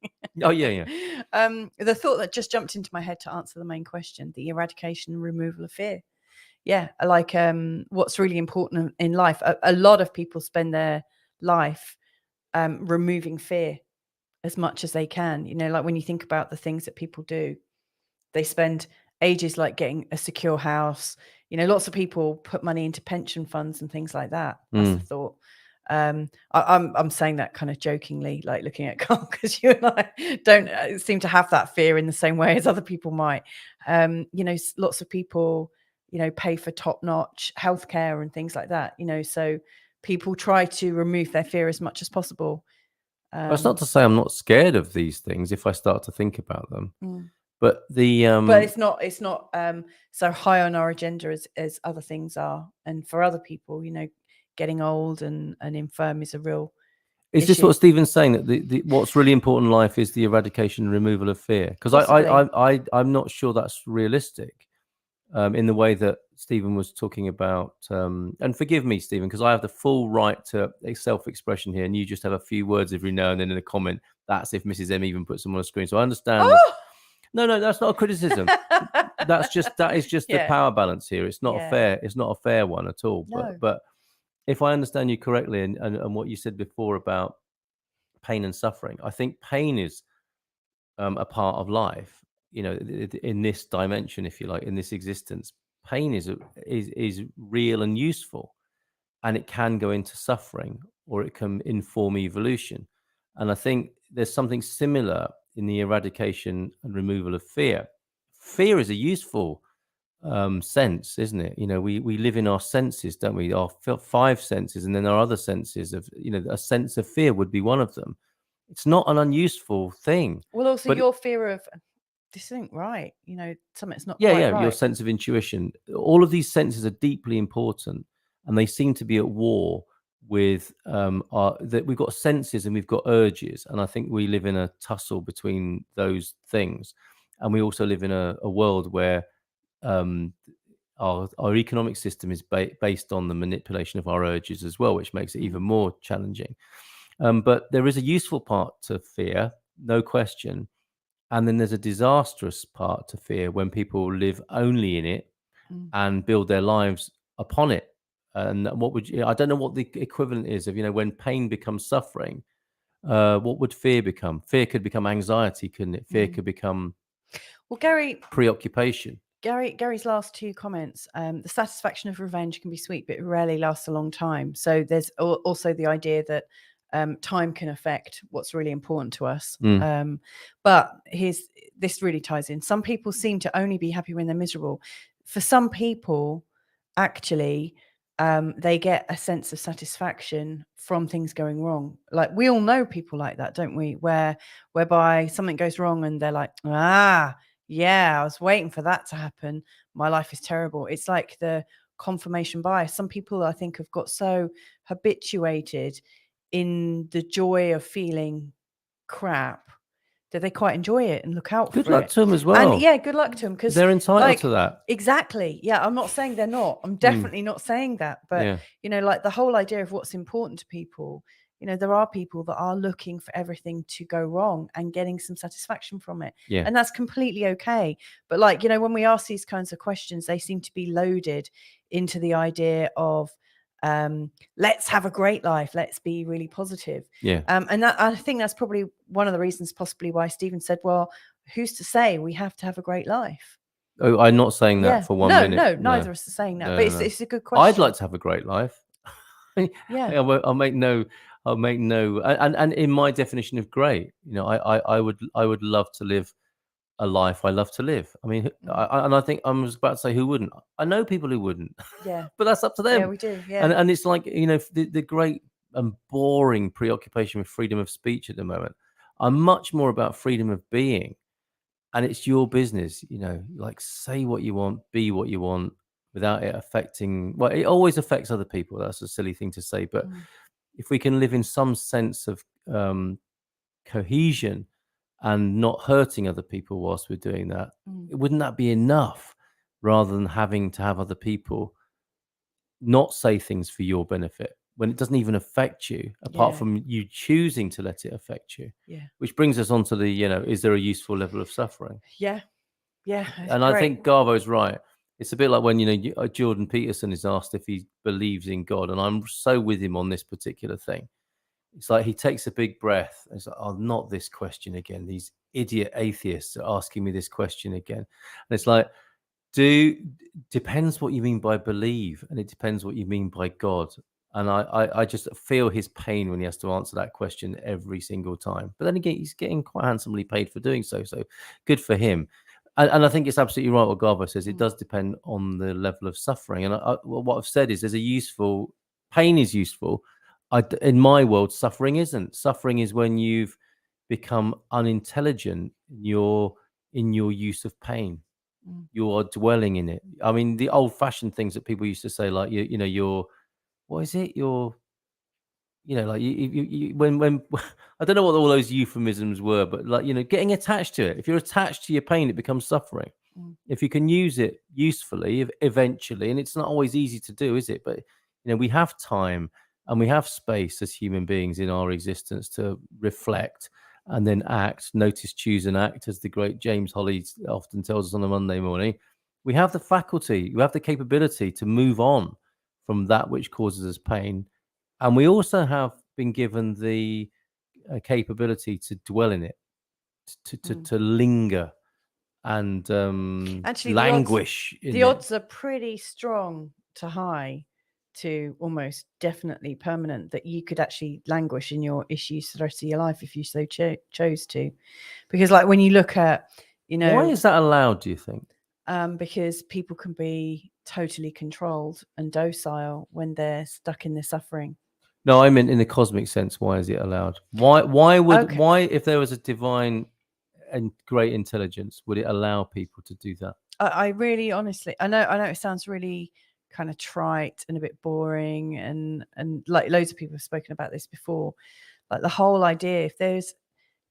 Oh, yeah. The thought that just jumped into my head to answer the main question, the eradication and removal of fear. Yeah, like what's really important in life. A lot of people spend their life removing fear as much as they can. You know, like when you think about the things that people do, they spend ages like getting a secure house. You know, lots of people put money into pension funds and things like that. That's the thought. I'm saying that kind of jokingly, like looking at Carl, because you and I don't seem to have that fear in the same way as other people might. You know, lots of people, you know, pay for top-notch healthcare and things like that. You know, so people try to remove their fear as much as possible. That's not to say I'm not scared of these things if I start to think about them. But the but it's not so high on our agenda as other things are. And for other people, you know, getting old and infirm is a real Is this what Stephen's saying, that the what's really important in life is the eradication and removal of fear? Because I'm not sure that's realistic in the way that Stephen was talking about. And forgive me, Stephen, because I have the full right to self-expression here, and you just have a few words every now and then in a comment. That's if Mrs. M even puts them on a screen. So I understand. Oh! No, that's not a criticism. that is just the power balance here. It's not a fair one at all. No. But if I understand you correctly, and what you said before about pain and suffering, I think pain is a part of life. You know, in this dimension, if you like, in this existence, pain is real and useful, and it can go into suffering, or it can inform evolution. And I think there's something similar in the eradication and removal of fear. Fear is a useful sense, isn't it? You know, we live in our senses, don't we? Our 5 senses, and then our other senses of, you know, a sense of fear would be one of them. It's not an unuseful thing. Well, also your fear of this isn't right, you know, something's not quite right. Your sense of intuition. All of these senses are deeply important, and they seem to be at war with that we've got senses and we've got urges, and I think we live in a tussle between those things. And we also live in a world where our economic system is based on the manipulation of our urges as well, which makes it even more challenging. But there is a useful part to fear, no question. And then there's a disastrous part to fear when people live only in it and build their lives upon it. And what would you, I don't know what the equivalent is of, you know, when pain becomes suffering, what would fear become? Fear could become anxiety, couldn't it? Fear could become preoccupation. Gary's last 2 comments, the satisfaction of revenge can be sweet, but it rarely lasts a long time. So there's also the idea that time can affect what's really important to us. But this really ties in. Some people seem to only be happy when they're miserable. For some people, actually, they get a sense of satisfaction from things going wrong. Like we all know people like that, don't we? Whereby something goes wrong and they're like, yeah, I was waiting for that to happen. My life is terrible. It's like the confirmation bias. Some people, I think, have got so habituated in the joy of feeling crap that they quite enjoy it and look out for it. Good luck to them as well. And yeah, good luck to them, because they're entitled to that. Exactly. Yeah, I'm not saying they're not. I'm definitely not saying that. But you know, like the whole idea of what's important to people, you know, there are people that are looking for everything to go wrong and getting some satisfaction from it. Yeah. And that's completely okay. But like, you know, when we ask these kinds of questions, they seem to be loaded into the idea of let's have a great life, let's be really positive. And that, I think that's probably one of the reasons possibly why Stephen said, well, who's to say we have to have a great life? Oh, I'm not saying that for 1 minute. No, neither of us are saying that. But it's a good question. I'd like to have a great life. I'll make no I'll make no. And in my definition of great, I would love to live a life I love to live. I mean, and I think I was about to say, who wouldn't? I know people who wouldn't, Yeah. but that's up to them. Yeah, we do. Yeah. And it's like, the great and boring preoccupation with freedom of speech at the moment. I'm much more about freedom of being, and it's your business. Like, say what you want, be what you want, without it affecting. Well, it always affects other people. That's a silly thing to say, but if we can live in some sense of cohesion and not hurting other people whilst we're doing that, wouldn't that be enough, rather than having to have other people not say things for your benefit when it doesn't even affect you, apart Yeah. from you choosing to let it affect you? Yeah. Which brings us on to the, is there a useful level of suffering? Yeah. Yeah. And I think Garbo's right. It's a bit like when, Jordan Peterson is asked if he believes in God, and I'm so with him on this particular thing. It's like he takes a big breath. And it's like, oh, not this question again. These idiot atheists are asking me this question again. And it's like, depends what you mean by believe, and it depends what you mean by God. And I just feel his pain when he has to answer that question every single time. But then again, he's getting quite handsomely paid for doing so. So good for him. And I think it's absolutely right what Garbo says. It does depend on the level of suffering. And what I've said is pain is useful. In my world, suffering isn't. Suffering is when you've become unintelligent in your use of pain. You are dwelling in it. I mean, the old-fashioned things that people used to say, like you're what is it? Like when I don't know what all those euphemisms were, but like getting attached to it. If you're attached to your pain, it becomes suffering. If you can use it usefully, eventually, and it's not always easy to do, is it? But we have time and we have space as human beings in our existence to reflect and then act. Notice, choose, and act, as the great James Holly often tells us on a Monday morning. We have the faculty, we have the capability to move on from that which causes us pain. And we also have been given the capability to dwell in it, to linger and Actually, languish. The odds are pretty strong to high to almost definitely permanent that you could actually languish in your issues for the rest of your life if you so chose to. Because like when you look at, why is that allowed, do you think? Because people can be totally controlled and docile when they're stuck in their suffering. No, I meant in the cosmic sense. Why is it allowed? Why if there was a divine and great intelligence, would it allow people to do that? I really honestly, I know it sounds really kind of trite and a bit boring, and like loads of people have spoken about this before, like the whole idea, if there's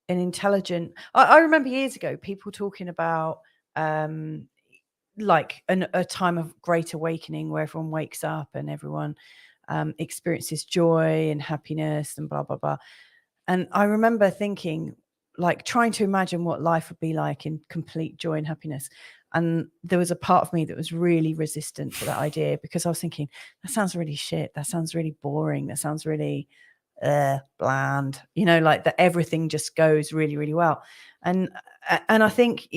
an intelligent, I remember years ago people talking about like a time of great awakening where everyone wakes up and everyone experiences joy and happiness and blah blah blah. And I remember thinking, like, trying to imagine what life would be like in complete joy and happiness. And there was a part of me that was really resistant to that idea, because I was thinking, that sounds really shit. That sounds really boring. That sounds really bland, like that everything just goes really, really well. And I think,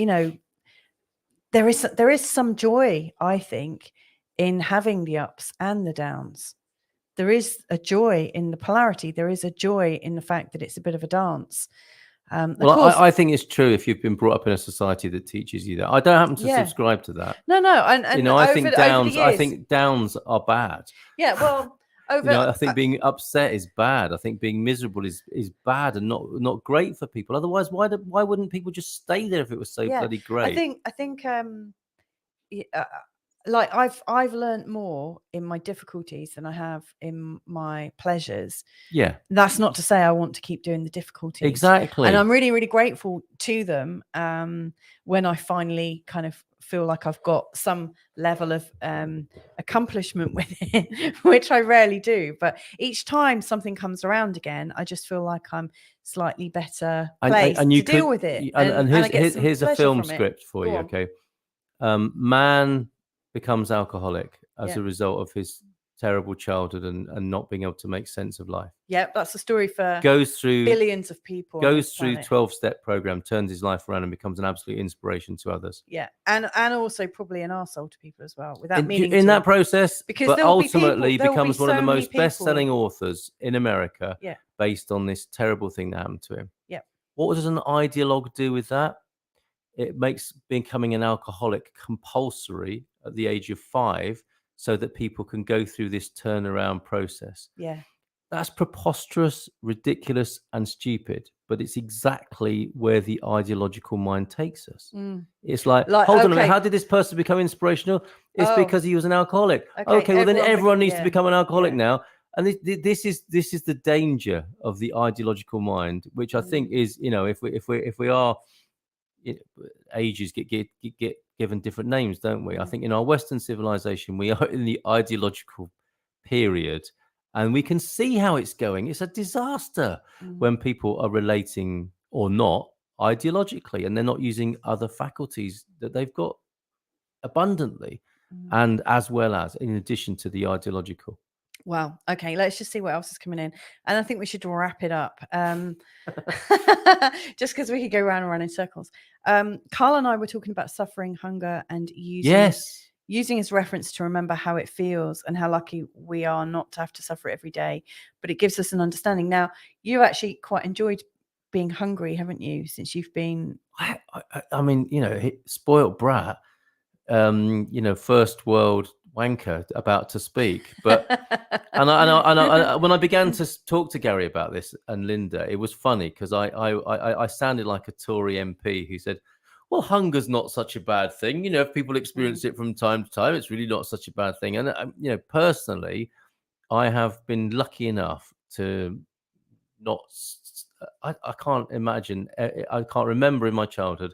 there is some joy, I think, in having the ups and the downs. There is a joy in the polarity. There is a joy in the fact that it's a bit of a dance. Well, I think it's true if you've been brought up in a society that teaches you that. I don't happen to subscribe to that. No, and I think downs are bad. Yeah, well, I think being upset is bad. I think being miserable is bad and not great for people. Otherwise, why wouldn't people just stay there if it was so bloody great? I think like I've learned more in my difficulties than I have in my pleasures. Yeah. That's not to say I want to keep doing the difficulties. Exactly. And I'm really, really grateful to them when I finally kind of feel like I've got some level of accomplishment with it, which I rarely do. But each time something comes around again, I just feel like I'm slightly better placed to deal with it. And here's a film script for you, okay? Man becomes alcoholic as a result of his terrible childhood and not being able to make sense of life. Yep, that's a story for Goes through billions of people. on this goes through planet. 12-step program, turns his life around, and becomes an absolute inspiration to others. Yeah, and also probably an arsehole to people as well, without In, meaning in to. that process, Because but there'll be people- ultimately there'll be becomes one of so the many most best-selling people- authors in America. Yeah. Based on this terrible thing that happened to him. Yeah. What does an ideologue do with that? It makes becoming an alcoholic compulsory at the age of 5, so that people can go through this turnaround process. Yeah. That's preposterous, ridiculous, and stupid. But it's exactly where the ideological mind takes us. Mm. It's like, Like, hold on a minute, okay. how did this person become inspirational? It's Oh. because he was an alcoholic. Okay, Okay, well then everyone everyone needs yeah, to become an alcoholic yeah. now. And this is the danger of the ideological mind, which I think is, if we are, ages get given different names, don't we? I think in our Western civilization we are in the ideological period, and we can see how it's going. It's a disaster when people are relating or not ideologically, and they're not using other faculties that they've got abundantly, and as well as in addition to the ideological. Wow. Okay, let's just see what else is coming in. And I think we should wrap it up. Just because we could go round and round in circles. Carl and I were talking about suffering, hunger, and using as reference to remember how it feels and how lucky we are not to have to suffer it every day. But it gives us an understanding. Now, you actually quite enjoyed being hungry, haven't you, since you've been... I mean, spoiled brat, first world wanker about to speak, but and I when I began to talk to Gary about this and Linda, it was funny because I sounded like a Tory MP who said, well, hunger's not such a bad thing, if people experience it from time to time, it's really not such a bad thing. And personally, I have been lucky enough to not I can't imagine, I can't remember in my childhood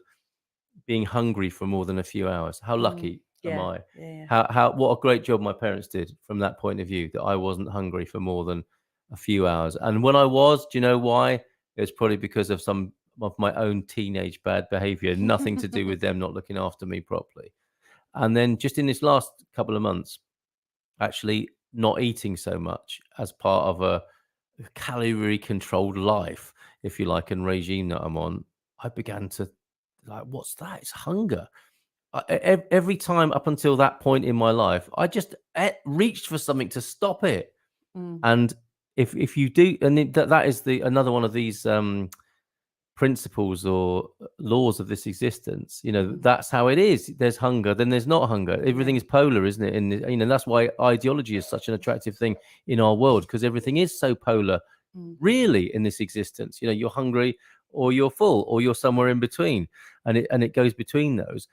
being hungry for more than a few hours. How lucky am I? How what a great job my parents did from that point of view, that I wasn't hungry for more than a few hours. And when I was, do you know why? It was probably because of some of my own teenage bad behavior, nothing to do with them not looking after me properly. And then just in this last couple of months, actually not eating so much as part of a calorie controlled life, if you like, and regime that I'm on, I began to like, what's that? It's hunger. Every time up until that point in my life, I just reached for something to stop it. And if you do, and that is another one of these principles or laws of this existence. That's how it is. There's hunger, then there's not hunger. Everything is polar, isn't it? And that's why ideology is such an attractive thing in our world, because everything is so polar, really, in this existence. You're hungry, or you're full, or you're somewhere in between, and it goes between those.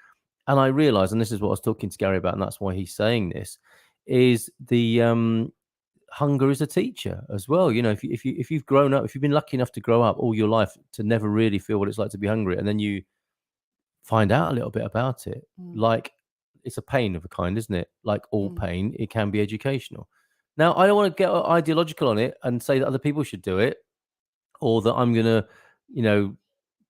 And I realize, and this is what I was talking to Gary about, and that's why he's saying this, is the hunger is a teacher as well. If you've grown up, if you've been lucky enough to grow up all your life to never really feel what it's like to be hungry, and then you find out a little bit about it, like, it's a pain of a kind, isn't it? Like all pain, it can be educational. Now, I don't want to get ideological on it and say that other people should do it, or that I'm going to,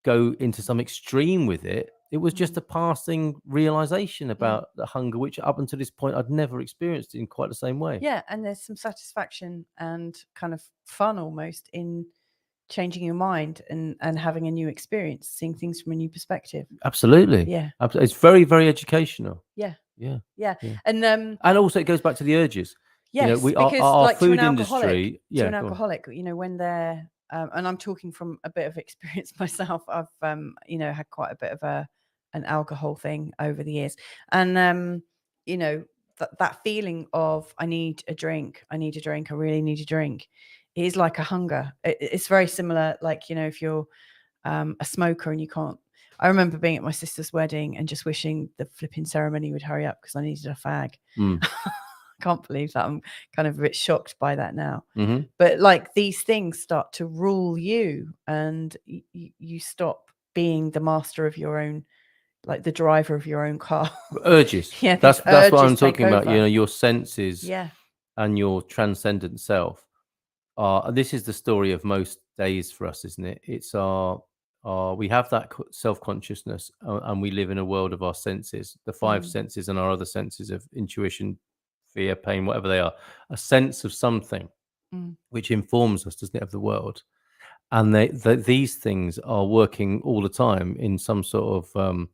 go into some extreme with it. It was just a passing realization about the hunger, which up until this point I'd never experienced in quite the same way. Yeah, and there's some satisfaction and kind of fun almost in changing your mind and having a new experience, seeing things from a new perspective. Absolutely. Yeah. It's very, very educational. Yeah. Yeah. And also it goes back to the urges. yes, Our like food to an industry. to an alcoholic, when they're and I'm talking from a bit of experience myself. I've had quite a bit of an alcohol thing over the years, and that feeling of I need a drink, I really need a drink, is like a hunger. It's very similar, like if you're a smoker and you can't. I remember being at my sister's wedding and just wishing the flipping ceremony would hurry up because I needed a fag. I can't believe that. I'm kind of a bit shocked by that now. But like these things start to rule you, and you stop being the master of your own, like the driver of your own car. Urges. Yeah, that's what I'm talking about. over. Your senses, Yeah, and your transcendent self. This is the story of most days for us, isn't it? It's we have that self-consciousness, and we live in a world of our senses, the 5 senses, and our other senses of intuition, fear, pain, whatever they are, a sense of something which informs us, doesn't it, of the world. And these things are working all the time in some sort of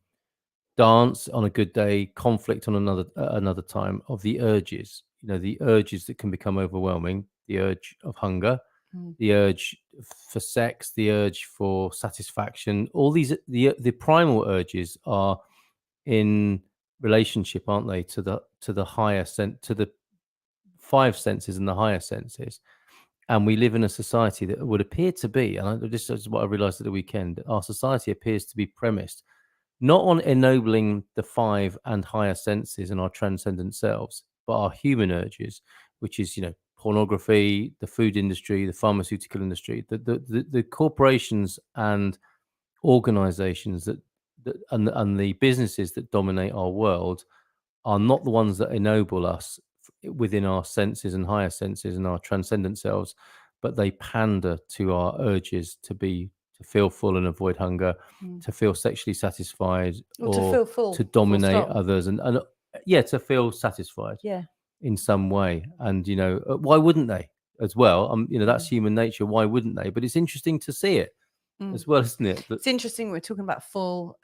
dance on a good day, conflict on another time, of the urges. The urges that can become overwhelming, the urge of hunger, the urge for sex, the urge for satisfaction. All these, the primal urges are in relationship, aren't they, to the higher sense, to the five senses and the higher senses. And we live in a society that would appear to be, and this is what I realized at the weekend, our society appears to be premised not on ennobling the five and higher senses and our transcendent selves, but our human urges, which is, pornography, the food industry, the pharmaceutical industry, the corporations and organizations and the businesses that dominate our world are not the ones that ennoble us within our senses and higher senses and our transcendent selves, but they pander to our urges to feel full and avoid hunger, to feel sexually satisfied, or to feel full, to full dominate stop. others, and to feel satisfied in some way. And why wouldn't they as well? That's human nature. Why wouldn't they? But it's interesting to see it as well, isn't it? It's interesting. We're talking about full,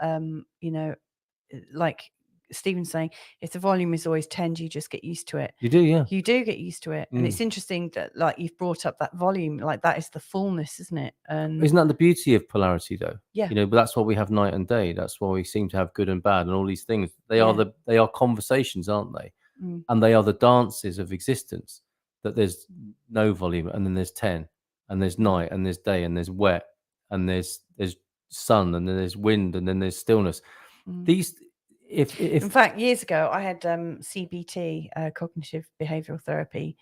like Stephen's saying, if the volume is always 10, you just get used to it. You do, yeah. You do get used to it. And it's interesting that, like, you've brought up that volume, like that is the fullness, isn't it? And isn't that the beauty of polarity, though? Yeah. But that's why we have night and day. That's why we seem to have good and bad and all these things. They are conversations, aren't they? And they are the dances of existence. That there's no volume, and then there's 10, and there's night, and there's day, and there's wet, and there's sun, and then there's wind, and then there's stillness. These, if in fact, years ago, I had CBT, cognitive behavioral therapy,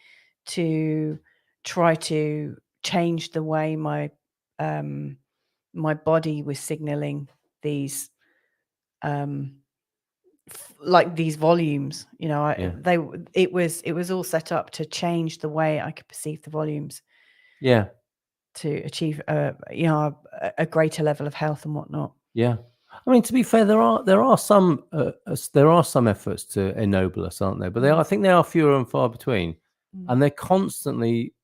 to try to change the way my my body was signaling these like these volumes. It was all set up to change the way I could perceive the volumes, to achieve a greater level of health and whatnot. I mean, to be fair, there are some efforts to ennoble us, aren't there? But I think they are fewer and far between, and they're constantly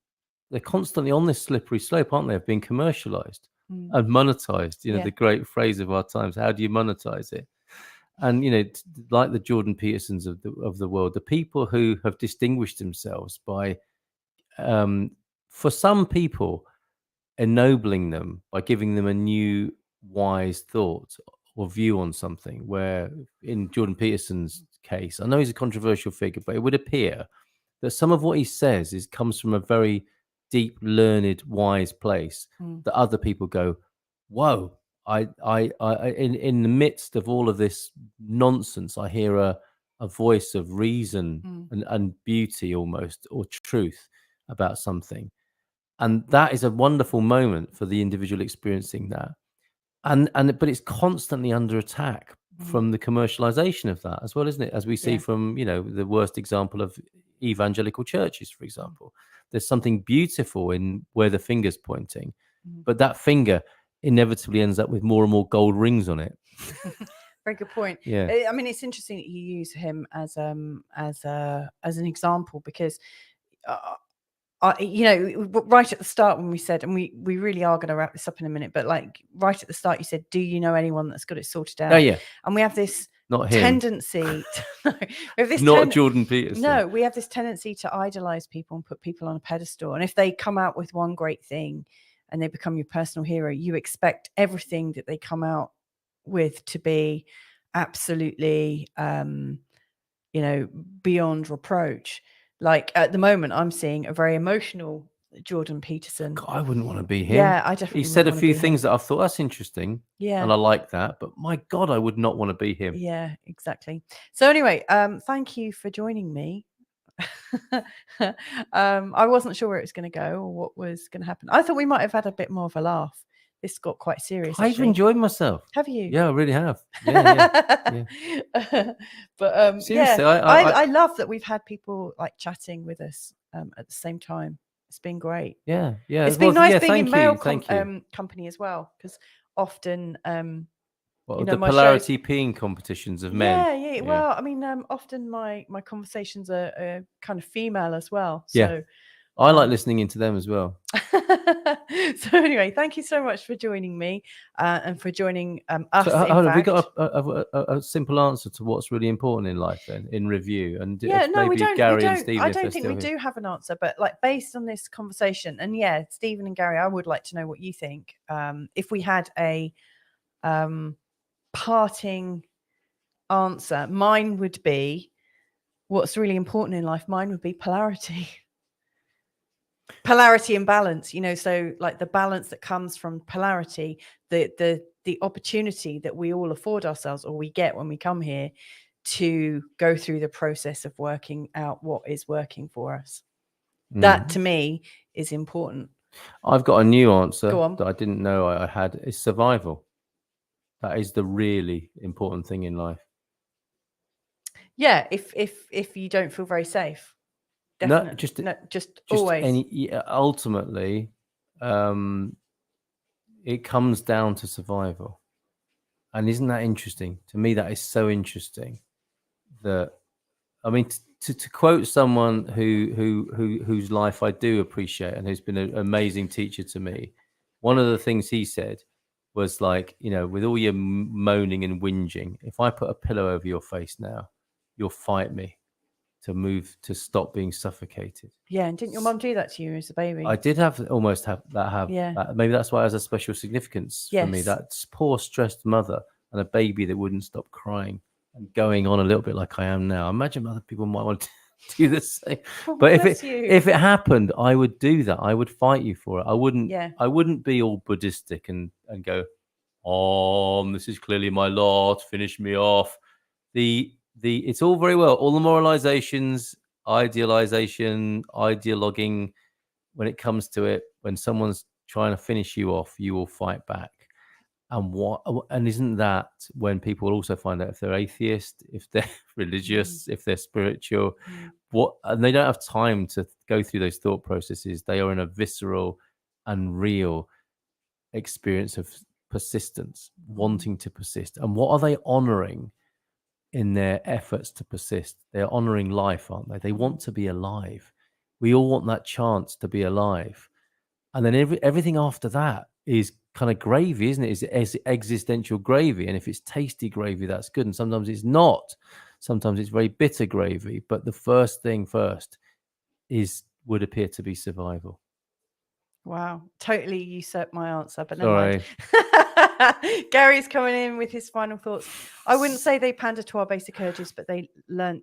on this slippery slope, aren't they, of being commercialized and monetized. The great phrase of our times: how do you monetize it? And like the Jordan Petersons of the world, the people who have distinguished themselves by, for some people, ennobling them by giving them a new wise thought or view on something. Where in Jordan Peterson's case, I know he's a controversial figure, but it would appear that some of what he says comes from a very deep, learned, wise place that other people go, whoa. I in the midst of all of this nonsense, I hear a voice of reason and beauty, almost, or truth about something. And that is a wonderful moment for the individual experiencing that. But it's constantly under attack from the commercialization of that as well, isn't it? As we see from, the worst example of evangelical churches, for example. There's something beautiful in where the finger's pointing, but that finger inevitably ends up with more and more gold rings on it. Very good point. Yeah. I mean, it's interesting that you use him as an example, because right at the start when we said, and we really are going to wrap this up in a minute, but like right at the start, you said, do you know anyone that's got it sorted out? Oh, yeah. And we have this Not him. tendency we have this not Jordan Peterson. No, we have this tendency to idolize people and put people on a pedestal. And if they come out with one great thing and they become your personal hero, you expect everything that they come out with to be absolutely beyond reproach. Like at the moment, I'm seeing a very emotional Jordan Peterson. God, I wouldn't want to be him. Yeah, I definitely. He said a few things that I thought, that's interesting. Yeah, and I like that. But my God, I would not want to be him. Yeah, exactly. So anyway, thank you for joining me. I wasn't sure where it was going to go or what was going to happen. I thought we might have had a bit more of a laugh. This got quite serious. I've enjoyed myself. Have you? Yeah, I really have. Yeah. But seriously, I love that we've had people like chatting with us at the same time. It's been great. Yeah. It's been nice being in male company as well, because often Well, You know, the my shows- polarity peeing competitions of men. Yeah. Well, I mean, often my conversations are kind of female as well. Yeah. So I like listening into them as well. so anyway, thank you so much for joining me and for joining us. So, in fact, have we got a simple answer to what's really important in life then, in review? And yeah, no, we maybe don't. Gary we don't. and Stephen, I if don't they're think still we here. do have an answer, but like based on this conversation, and yeah, Stephen and Gary, I would like to know what you think. If we had a parting answer, mine would be what's really important in life. Mine would be polarity. Polarity and balance, you know, so like the balance that comes from polarity, the opportunity that we all afford ourselves, or we get when we come here, to go through the process of working out what is working for us. That to me is important. I've got a new answer Go on. that I didn't know I had, is survival. That is the really important thing in life. Yeah, if you don't feel very safe. No, Definitely. Just always. always. Ultimately, it comes down to survival. And isn't that interesting? To me, that is so interesting. That, I mean, to quote someone whose life I do appreciate and who's been an amazing teacher to me, one of the things he said was like, you know, with all your moaning and whinging, if I put a pillow over your face now, you'll fight me to stop being suffocated. Yeah, and didn't your mum do that to you as a baby? I did almost have that. Yeah. Maybe that's why it has a special significance for me. Yes. That poor stressed mother and a baby that wouldn't stop crying and going on a little bit like I am now. Imagine other people might want to do the same. Oh, But bless you. if it happened, I would do that. I would fight you for it. I wouldn't. Yeah. I wouldn't be all Buddhistic and go, this is clearly my lot. Finish me off. It's all very well. All the moralizations, idealization, ideologuing. When it comes to it, when someone's trying to finish you off, you will fight back. And isn't that when people also find out if they're atheist, if they're religious, if they're spiritual, and they don't have time to go through those thought processes. They are in a visceral and real experience of persistence, wanting to persist. And what are they honoring in their efforts to persist? They're honoring life, aren't they? They want to be alive. We all want that chance to be alive. And then everything after that is kind of gravy, isn't it? It's existential gravy. And if it's tasty gravy, that's good. And sometimes it's not. Sometimes it's very bitter gravy. But the first thing first would appear to be survival. Wow, totally usurped my answer, but Sorry. never mind. Gary's coming in with his final thoughts. I wouldn't say they pander to our basic urges, but they've learned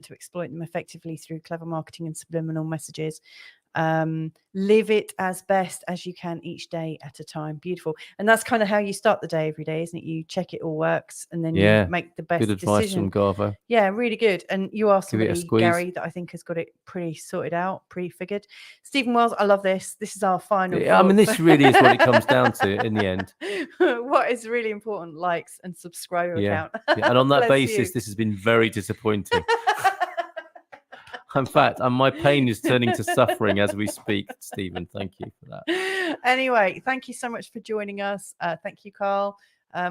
to exploit them effectively through clever marketing and subliminal messages. Live it as best as you can each day at a time. Beautiful. And that's kind of how you start the day every day, isn't it? You check it all works and then you make the best good advice decision. from Garvo. Yeah, really good. And you are Give it a somebody, squeeze. Gary, that I think has got it pretty sorted out, pretty figured. Stephen Wells, I love this. This is our final. I mean, this really is what it comes down to in the end. What is really important, likes and subscribe account. And on that Bless basis, you. this has been very disappointing. In fact, my pain is turning to suffering as we speak, Stephen. Thank you for that. Anyway, thank you so much for joining us. Thank you, Carl.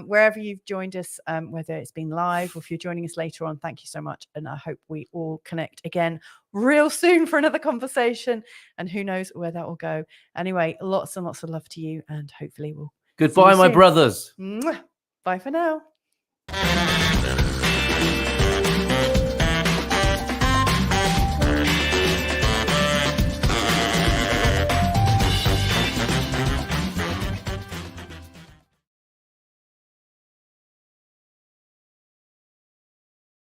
Wherever you've joined us, whether it's been live or if you're joining us later on, thank you so much. And I hope we all connect again real soon for another conversation. And who knows where that will go. Anyway, lots and lots of love to you. And hopefully we'll Goodbye, see you my soon. brothers. Bye for now.